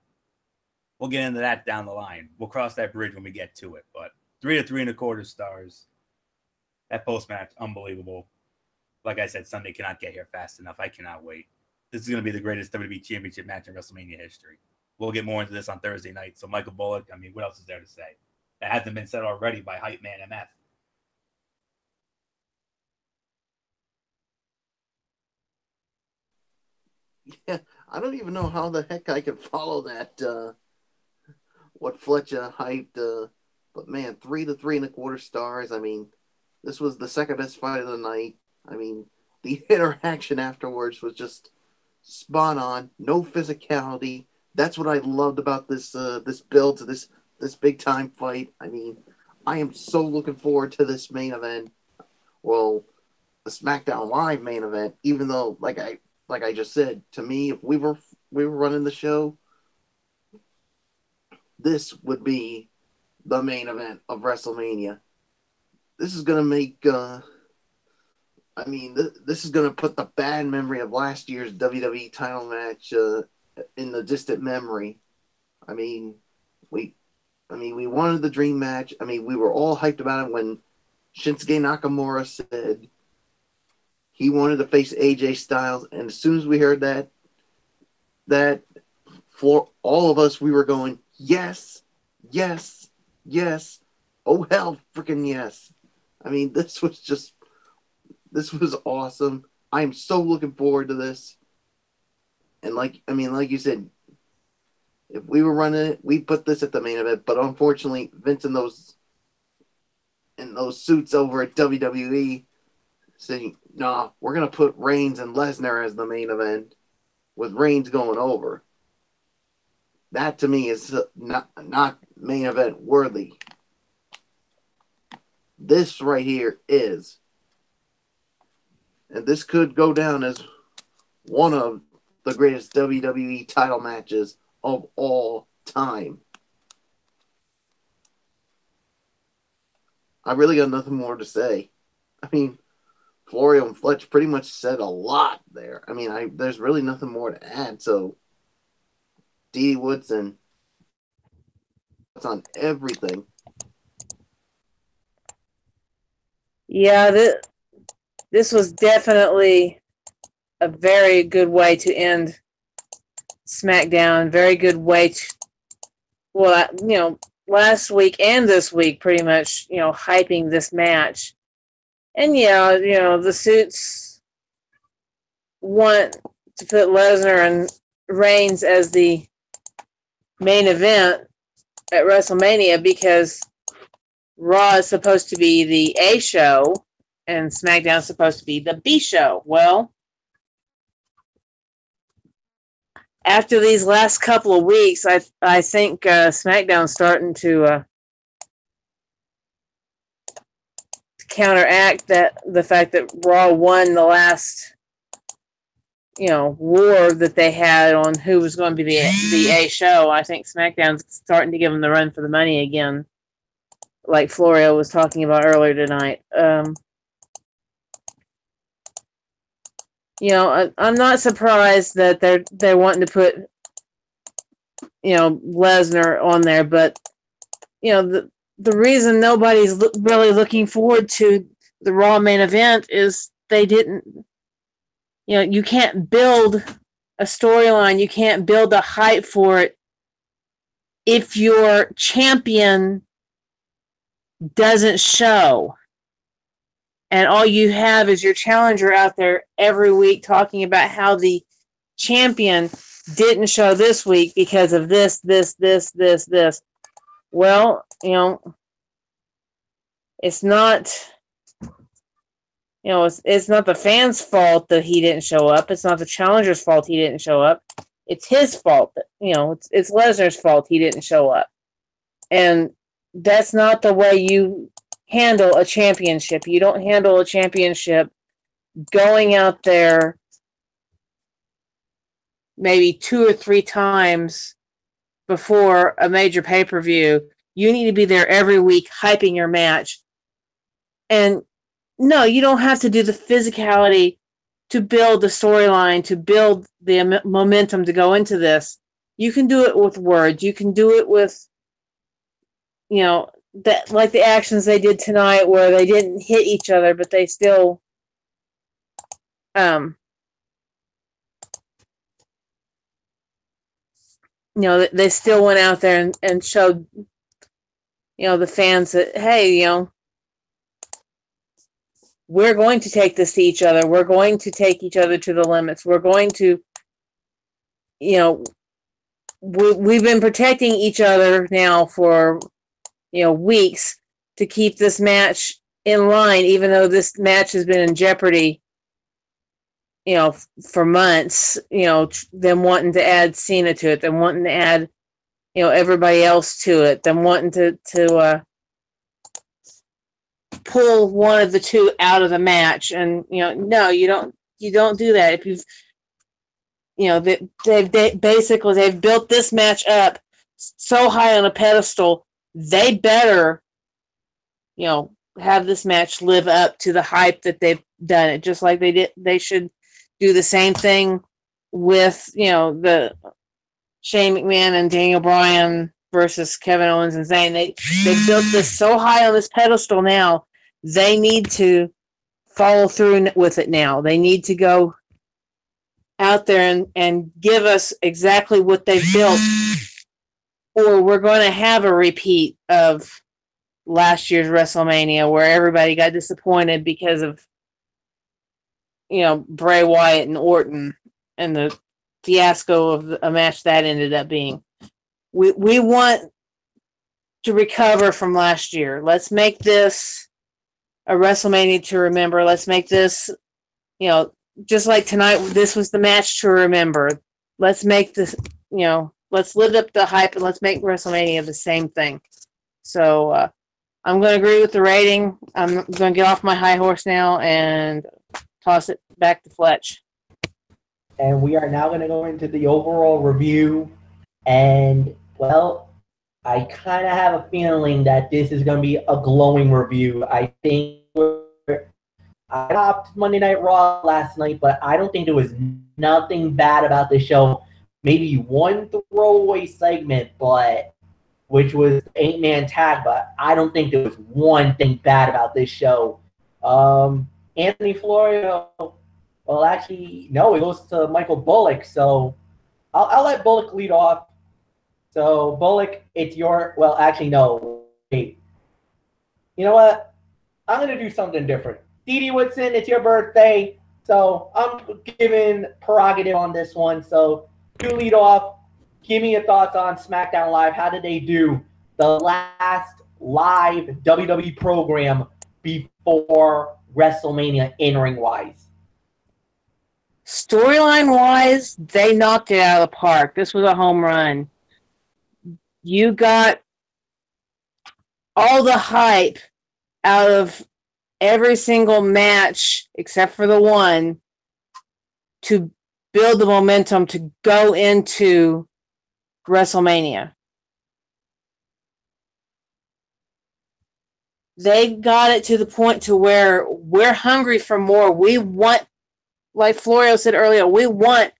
we'll get into that down the line. We'll cross that bridge when we get to it. But 3 to 3.25 stars. That post-match, unbelievable. Like I said, Sunday cannot get here fast enough. I cannot wait. This is going to be the greatest WWE Championship match in WrestleMania history. We'll get more into this on Thursday night. So Michael Bullock, I mean, what else is there to say? That hasn't been said already by Hype Man MF. Yeah, I don't even know how the heck I can follow that, what Fletcher hyped, but man, 3 to 3.25 stars. I mean, this was the second best fight of the night. I mean, the interaction afterwards was just spot on. No physicality. That's what I loved about this build to this big time fight. I mean, I am so looking forward to this main event. Well, the SmackDown Live main event, even though, like I just said, to me, if we were running the show, this would be the main event of WrestleMania. This is gonna make, this is gonna put the bad memory of last year's WWE title match in the distant memory. We wanted the dream match. I mean, we were all hyped about it when Shinsuke Nakamura said he wanted to face AJ Styles, and as soon as we heard that for all of us, we were going, yes, yes, yes. Oh, hell, freaking yes. I mean, this was awesome. I'm so looking forward to this. And like you said, if we were running it, we'd put this at the main event. But unfortunately, Vince in those suits over at WWE saying, nah, we're going to put Reigns and Lesnar as the main event with Reigns going over. That, to me, is not main event worthy. This right here is. And this could go down as one of the greatest WWE title matches of all time. I really got nothing more to say. I mean, Florio and Fletch pretty much said a lot there. I mean, there's really nothing more to add. So, D. Woodson, it's on everything. Yeah, this was definitely a very good way to end SmackDown. Very good way to, last week and this week, pretty much, hyping this match. And the suits want to put Lesnar and Reigns as the main event at WrestleMania because Raw is supposed to be the A show and SmackDown is supposed to be the B show. Well, after these last couple of weeks, I think SmackDown's starting to counteract the fact that Raw won the last war that they had on who was going to be the A show. I think SmackDown's starting to give them the run for the money again, like Florio was talking about earlier tonight. I'm not surprised that they're wanting to put Lesnar on there, but the reason nobody's really looking forward to the Raw main event is they didn't. You can't build a storyline, you can't build a hype for it if your champion doesn't show. And all you have is your challenger out there every week talking about how the champion didn't show this week because of this. Well, it's not, it's not the fans' fault that he didn't show up. It's not the challenger's fault he didn't show up. It's his fault. It's Lesnar's fault he didn't show up. And that's not the way you handle a championship. You don't handle a championship going out there maybe 2 or 3 times before a major pay-per-view. You need to be there every week hyping your match. And no, you don't have to do the physicality to build the storyline, to build the momentum to go into this. You can do it with words. You can do it with, that, like the actions they did tonight where they didn't hit each other, but they still they still went out there and showed the fans that, hey, we're going to take this to each other. We're going to take each other to the limits. We're going to, we've been protecting each other now for weeks to keep this match in line, even though this match has been in jeopardy for months. Them wanting to add Cena to it, them wanting to add everybody else to it, them wanting to pull one of the two out of the match. And no, you don't do that. If you've they've built this match up so high on a pedestal, they better have this match live up to the hype that they've done it. Just like they should do the same thing with the Shane McMahon and Daniel Bryan versus Kevin Owens and Zayn. They built this so high on this pedestal now. They need to follow through with it now. They need to go out there and give us exactly what they've built, or we're going to have a repeat of last year's WrestleMania where everybody got disappointed because of Bray Wyatt and Orton and the fiasco of a match that ended up being. We want to recover from last year. Let's make this a WrestleMania to remember. Let's make this, just like tonight, this was the match to remember. Let's make this, let's live up the hype and let's make WrestleMania the same thing. So I'm going to agree with the rating. I'm going to get off my high horse now and toss it back to Fletch. And we are now going to go into the overall review. And, well, I kind of have a feeling that this is going to be a glowing review. I think I topped Monday Night Raw last night, but I don't think there was nothing bad about the show. Maybe one throwaway segment, which was the 8-man tag, but I don't think there was one thing bad about this show. Anthony Florio, well, actually, no, it goes to Michael Bullock, so I'll let Bullock lead off. So, Bullock, it's your, well, actually, no, wait. You know what? I'm going to do something different. Dee Woodson, it's your birthday, so I'm giving prerogative on this one. So, you lead off. Give me your thoughts on SmackDown Live. How did they do the last live WWE program before WrestleMania in-ring-wise? Storyline-wise, they knocked it out of the park. This was a home run. You got all the hype out of every single match except for the one to build the momentum to go into WrestleMania. They got it to the point to where we're hungry for more. We want, like Florio said earlier, we want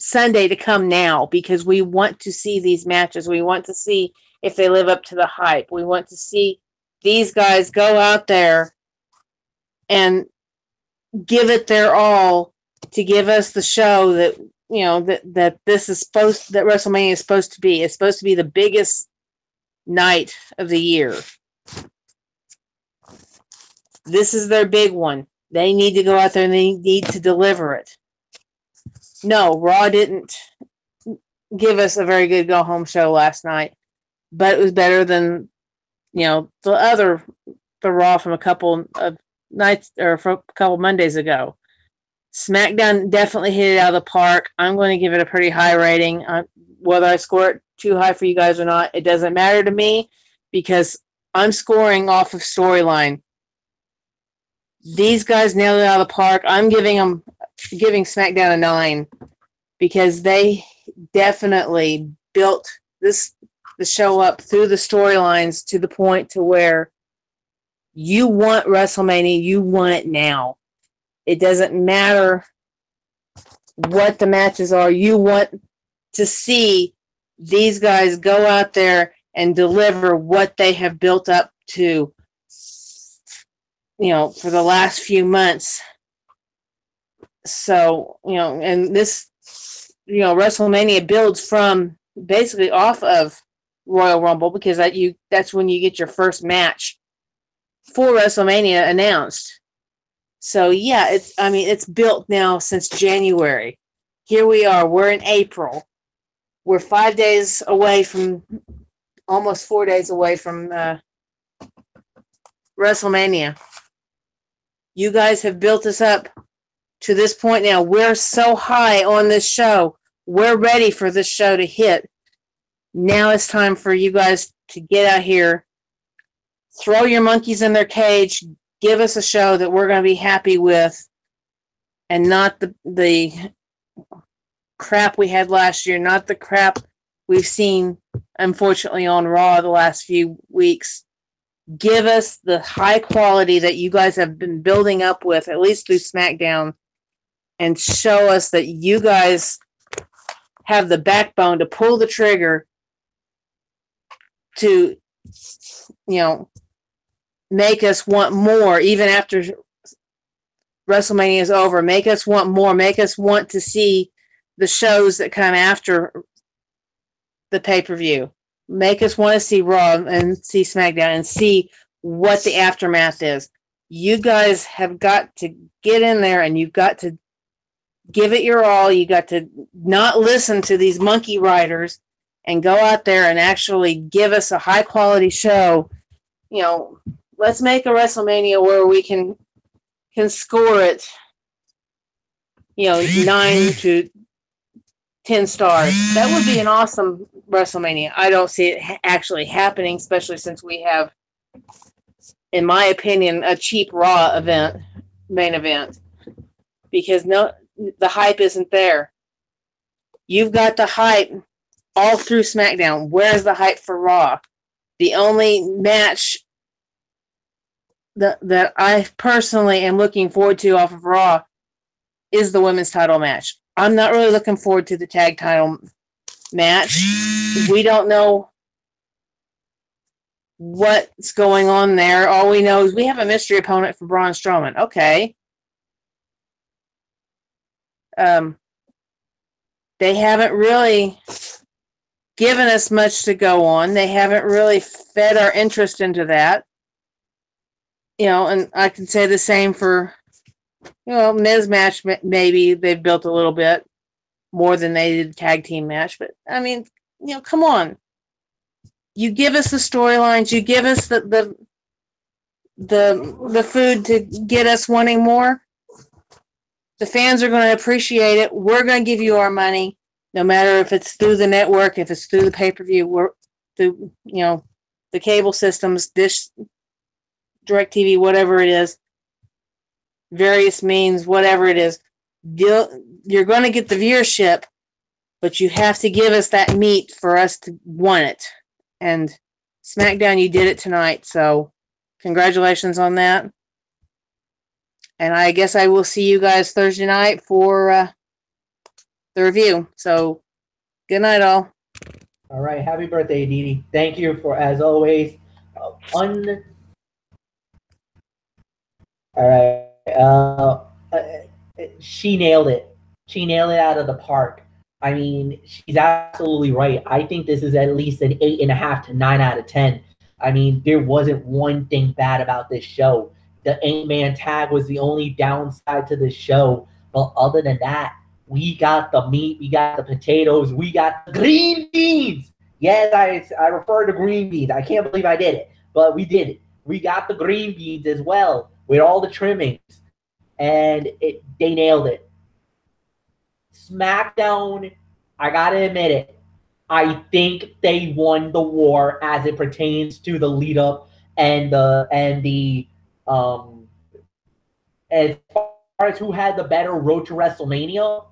Sunday to come now because we want to see these matches. We want to see if they live up to the hype. We want to see these guys go out there and give it their all to give us the show that that this is that WrestleMania is supposed to be. It's supposed to be the biggest night of the year. This is their big one. They need to go out there and they need to deliver it. No, Raw didn't give us a very good go-home show last night, but it was better than, the Raw from a couple of nights or from a couple Mondays ago. SmackDown definitely hit it out of the park. I'm going to give it a pretty high rating. Whether I score it too high for you guys or not, it doesn't matter to me because I'm scoring off of storyline. These guys nailed it out of the park. I'm giving SmackDown a 9 because they definitely built the show up through the storylines to the point to where you want WrestleMania, you want it now. It doesn't matter what the matches are. You want to see these guys go out there and deliver what they have built up to, for the last few months. So, and this, WrestleMania builds from basically off of Royal Rumble because that's when you get your first match for WrestleMania announced. So yeah, it's built now since January. Here we are, we're in April. We're 5 days away from, almost 4 days away from WrestleMania. You guys have built us up to this point now. We're so high on this show. We're ready for this show to hit. Now it's time for you guys to get out here, throw your monkeys in their cage, give us a show that we're going to be happy with, and not the crap we had last year, not the crap we've seen, unfortunately, on Raw the last few weeks. Give us the high quality that you guys have been building up with, at least through SmackDown, and show us that you guys have the backbone to pull the trigger to, make us want more, even after WrestleMania is over. Make us want more. Make us want to see the shows that come after the pay-per-view. Make us want to see Raw and see SmackDown and see what the aftermath is. You guys have got to get in there and you've got to give it your all. You got to not listen to these monkey riders and go out there and actually give us a high-quality show. Let's make a WrestleMania where we can score it, 9 to 10 stars. That would be an awesome WrestleMania. I don't see it actually happening, especially since we have, in my opinion, a cheap Raw main event, because the hype isn't there. You've got the hype all through SmackDown. Where's the hype for Raw? The only match that I personally am looking forward to off of Raw is the women's title match. I'm not really looking forward to the tag title match. We don't know what's going on there. All we know is we have a mystery opponent for Braun Strowman. Okay. They haven't really given us much to go on. They haven't really fed our interest into that. And I can say the same for, Miz match, maybe they've built a little bit more than they did tag team match. But, come on. You give us the storylines. You give us the food to get us wanting more. The fans are going to appreciate it. We're going to give you our money, no matter if it's through the network, if it's through the pay-per-view, through, the cable systems, Dish, DirecTV, whatever it is, various means, whatever it is. You're going to get the viewership, but you have to give us that meat for us to want it. And SmackDown, you did it tonight, so congratulations on that. And I guess I will see you guys Thursday night for the review. So, good night, all. All right. Happy birthday, Didi. Thank you for, as always, All right. She nailed it. She nailed it out of the park. I mean, she's absolutely right. I think this is at least an 8.5 to 9 out of 10. I mean, there wasn't one thing bad about this show. The 8-man tag was the only downside to the show. But other than that, we got the meat, we got the potatoes, we got the green beans. Yes, I refer to green beans. I can't believe I did it, but we did it. We got the green beans as well with all the trimmings, and they nailed it. SmackDown, I gotta admit it, I think they won the war as it pertains to the lead up and the as far as who had the better road to WrestleMania,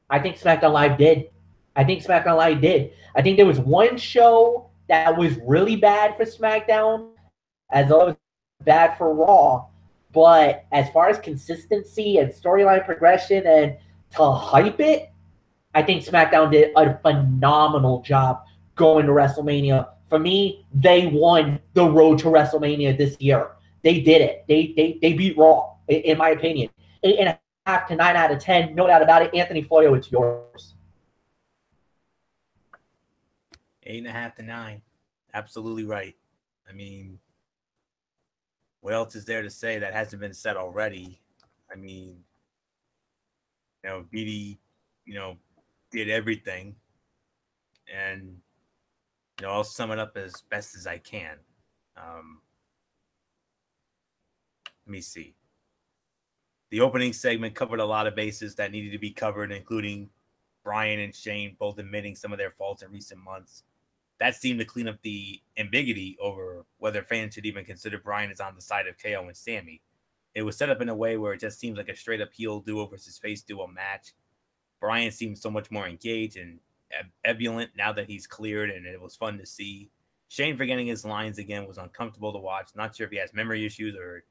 I think SmackDown Live did. I think SmackDown Live did. I think there was one show that was really bad for SmackDown, as well as bad for Raw. But as far as consistency and storyline progression and to hype it, I think SmackDown did a phenomenal job going to WrestleMania. For me, they won the road to WrestleMania this year. They did it. They beat Raw, in my opinion. 8.5 to 9 out of 10, no doubt about it. Anthony Floyo, it's yours. 8.5 to 9. Absolutely right. I mean, what else is there to say that hasn't been said already? I mean, BD, did everything. And, I'll sum it up as best as I can. Let me see. The opening segment covered a lot of bases that needed to be covered, including Bryan and Shane both admitting some of their faults in recent months. That seemed to clean up the ambiguity over whether fans should even consider Bryan is on the side of KO and Sammy. It was set up in a way where it just seems like a straight-up heel duo versus face duo match. Bryan seems so much more engaged and ebullient now that he's cleared, and it was fun to see. Shane forgetting his lines again was uncomfortable to watch. Not sure if he has memory issues or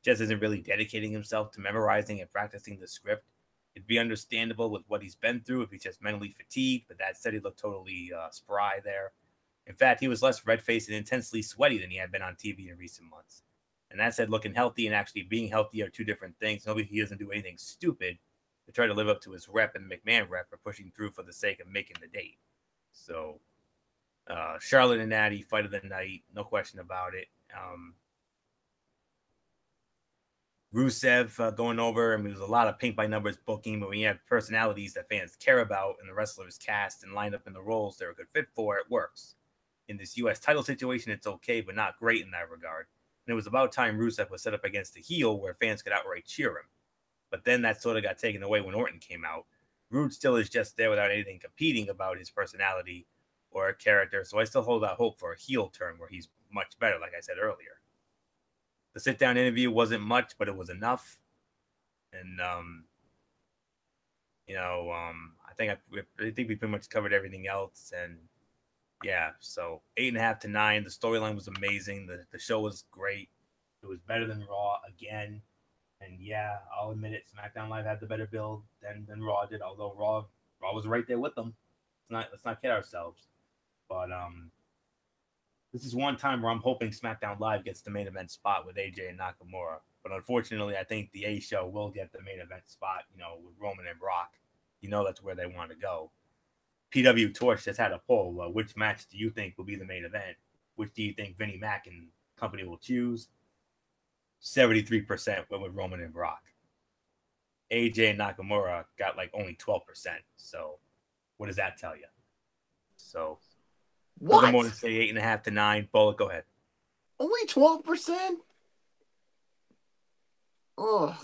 just isn't really dedicating himself to memorizing and practicing the script. It'd be understandable with what he's been through if he's just mentally fatigued, but that said, he looked totally spry there. In fact, he was less red-faced and intensely sweaty than he had been on TV in recent months. And that said, looking healthy and actually being healthy are two different things. Nobody, he doesn't do anything stupid to try to live up to his rep and the McMahon rep for pushing through for the sake of making the date. So, Charlotte and Natty, fight of the night, no question about it. Rusev going over, there's a lot of paint by numbers booking, but when you have personalities that fans care about and the wrestlers cast and lined up in the roles they're a good fit for, it works. In this U.S. title situation, it's okay, but not great in that regard. And it was about time Rusev was set up against a heel where fans could outright cheer him. But then that sort of got taken away when Orton came out. Rude still is just there without anything competing about his personality or a character, so I still hold out hope for a heel turn where he's much better, like I said earlier. The sit-down interview wasn't much, but it was enough. And, I think we pretty much covered everything else. And, yeah, so 8.5 to 9. The storyline was amazing. The show was great. It was better than Raw again. And, yeah, I'll admit it. SmackDown Live had the better build than Raw did, although Raw was right there with them. Let's not kid ourselves. But, this is one time where I'm hoping SmackDown Live gets the main event spot with AJ and Nakamura. But unfortunately, I think the A show will get the main event spot, with Roman and Brock. That's where they want to go. PW Torch just had a poll. Which match do you think will be the main event? Which do you think Vinnie Mac and company will choose? 73% went with Roman and Brock. AJ and Nakamura got only 12%. So what does that tell you? So... What? Nothing more to say 8.5 to 9. Bullet, go ahead. Only 12%? Ugh.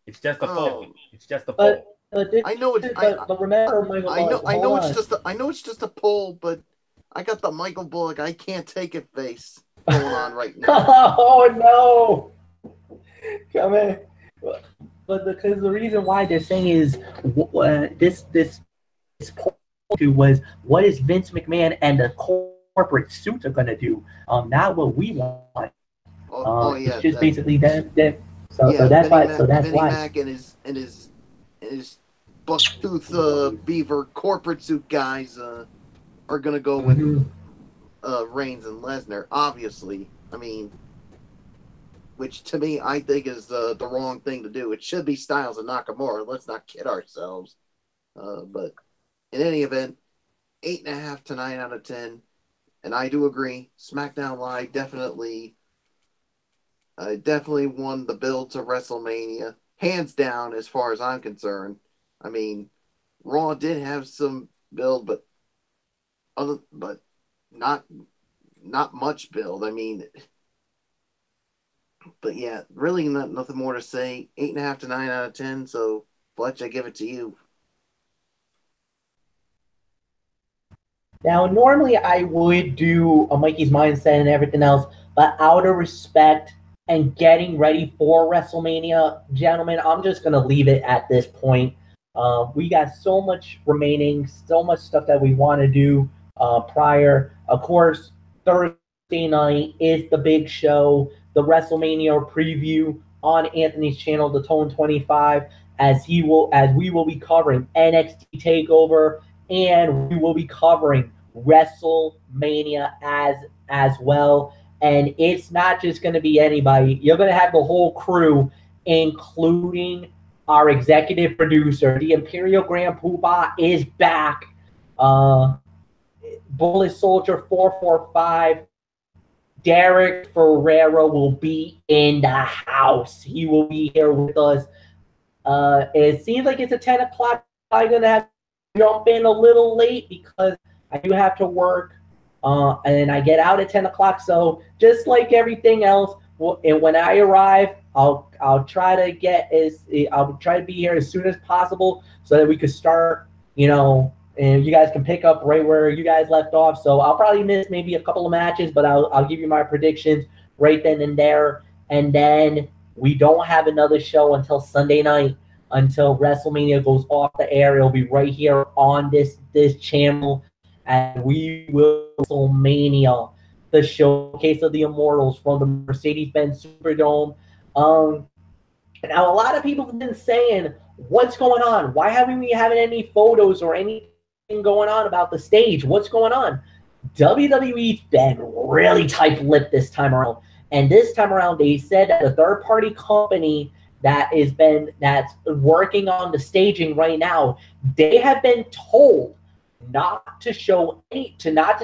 It's just a poll. It's just a poll. I know it's. But remember, Michael. I know it's just a poll, but I got the Michael Bullock I can't take it face going on right now. Oh no! Come in. But because the reason why they're saying is this poll was what is Vince McMahon and the corporate suits are going to do, not what we want. Yeah, it's just basically that. So that's why. So that's Vinnie why. Mac and his bucktooth beaver corporate suit guys are going to go with Reigns and Lesnar. Obviously, I mean, which to me I think is the wrong thing to do. It should be Styles and Nakamura. Let's not kid ourselves. But in any event, 8.5 to 9 out of 10. And I do agree, SmackDown Live definitely won the build to WrestleMania. Hands down, as far as I'm concerned. I mean, Raw did have some build, but not much build. I mean, but yeah, really nothing more to say. 8.5 to 9 out of 10. So, Fletch, I give it to you. Now, normally I would do a Mikey's Mindset and everything else, but out of respect and getting ready for WrestleMania, gentlemen, I'm just going to leave it at this point. We got so much remaining, so much stuff that we want to do prior. Of course, Thursday night is the big show, the WrestleMania preview on Anthony's channel, The Tone 25, as we will be covering NXT Takeover, and we will be covering WrestleMania as well. And it's not just going to be anybody. You're going to have the whole crew, including our executive producer. The Imperial Grand Poobah is back. Bullet Soldier 445. Derek Ferrero will be in the house. He will be here with us. It seems like it's a 10 o'clock. I'm going to have to jump in a little late because I do have to work. And I get out at 10 o'clock. So just like everything else, and when I arrive, I'll try to be here as soon as possible so that we could start, and you guys can pick up right where you guys left off. So I'll probably miss maybe a couple of matches, but I'll give you my predictions right then and there. And then we don't have another show until Sunday night, until WrestleMania goes off the air. It'll be right here on this channel, and we will WrestleMania, the showcase of the Immortals from the Mercedes-Benz Superdome. Now, a lot of people have been saying, what's going on? Why haven't we having any photos or anything going on about the stage? What's going on? WWE's been really tight-lipped this time around. And this time around, they said that a third-party company that's working on the staging right now, they have been told not to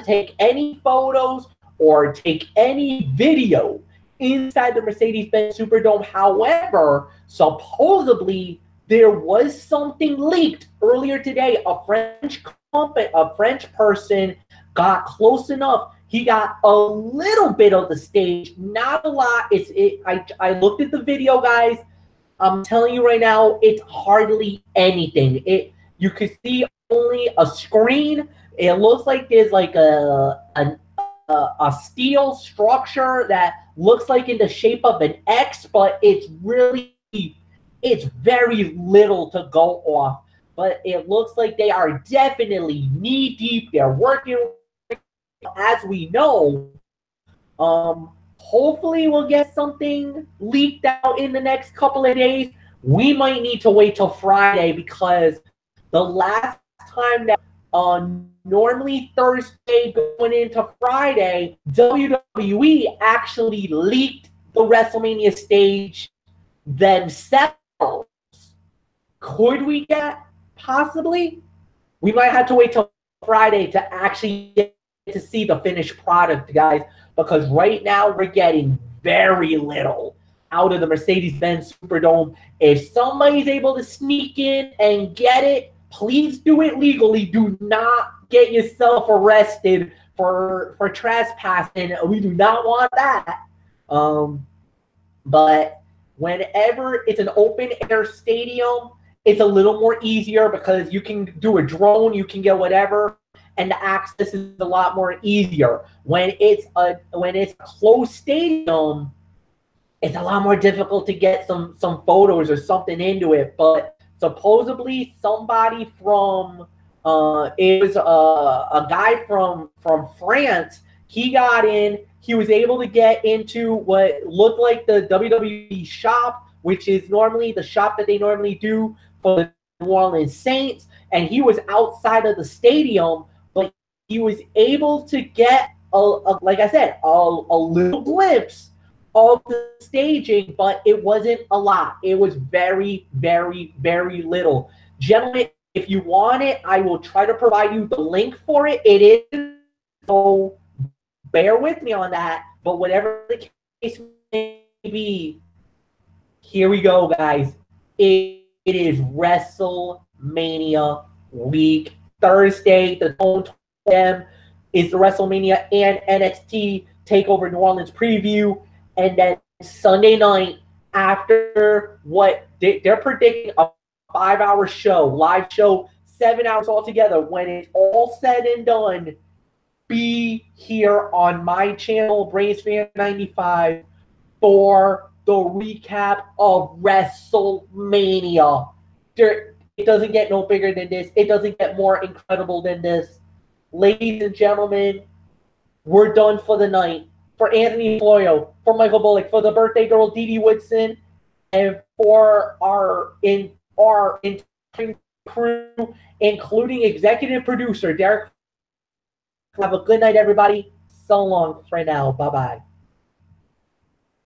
take any photos or take any video inside the Mercedes-Benz Superdome. However, supposedly there was something leaked earlier today. A French person got close enough. He got a little bit of the stage, not a lot. I looked at the video, guys. I'm telling you right now, it's hardly anything. You could see only a screen. It looks like there's like a steel structure that looks like in the shape of an X, but it's very little to go off. But it looks like they are definitely knee deep. They're working, as we know. Hopefully we'll get something leaked out in the next couple of days. We might need to wait till Friday, because the last time that normally Thursday going into Friday, WWE actually leaked the WrestleMania stage themselves. Could we get possibly? We might have to wait till Friday to actually get to see the finished product, guys, because right now we're getting very little out of the Mercedes-Benz Superdome. If somebody's able to sneak in and get it, please do it legally. Do not get yourself arrested for trespassing. We do not want that. But whenever it's an open air stadium, it's a little more easier because you can do a drone, you can get whatever, and the access is a lot more easier. When it's a closed stadium, it's a lot more difficult to get some photos or something into it. But supposedly somebody from it was a guy from France. He got in. He was able to get into what looked like the WWE shop, which is normally the shop that they normally do for the New Orleans Saints. And he was outside of the stadium, but he was able to get like I said, a little glimpse of the staging, but it wasn't a lot. It was very, very, very little. Gentlemen, if you want it, I will try to provide you the link for it. It is, so bear with me on that. But whatever the case may be, here we go, guys. It is WrestleMania week. Thursday, the Tone 20 is the WrestleMania and NXT TakeOver New Orleans preview. And then Sunday night, after what they're predicting a 5-hour show, live show, 7 hours altogether. When it's all said and done, be here on my channel, Brains Fan 95, for the recap of WrestleMania. It doesn't get no bigger than this. It doesn't get more incredible than this. Ladies and gentlemen, we're done for the night. For Anthony Floyo, for Michael Bullock, for the birthday girl Dee Woodson, and for our entire crew, including executive producer Derek. Have a good night, everybody. So long for now. Bye-bye.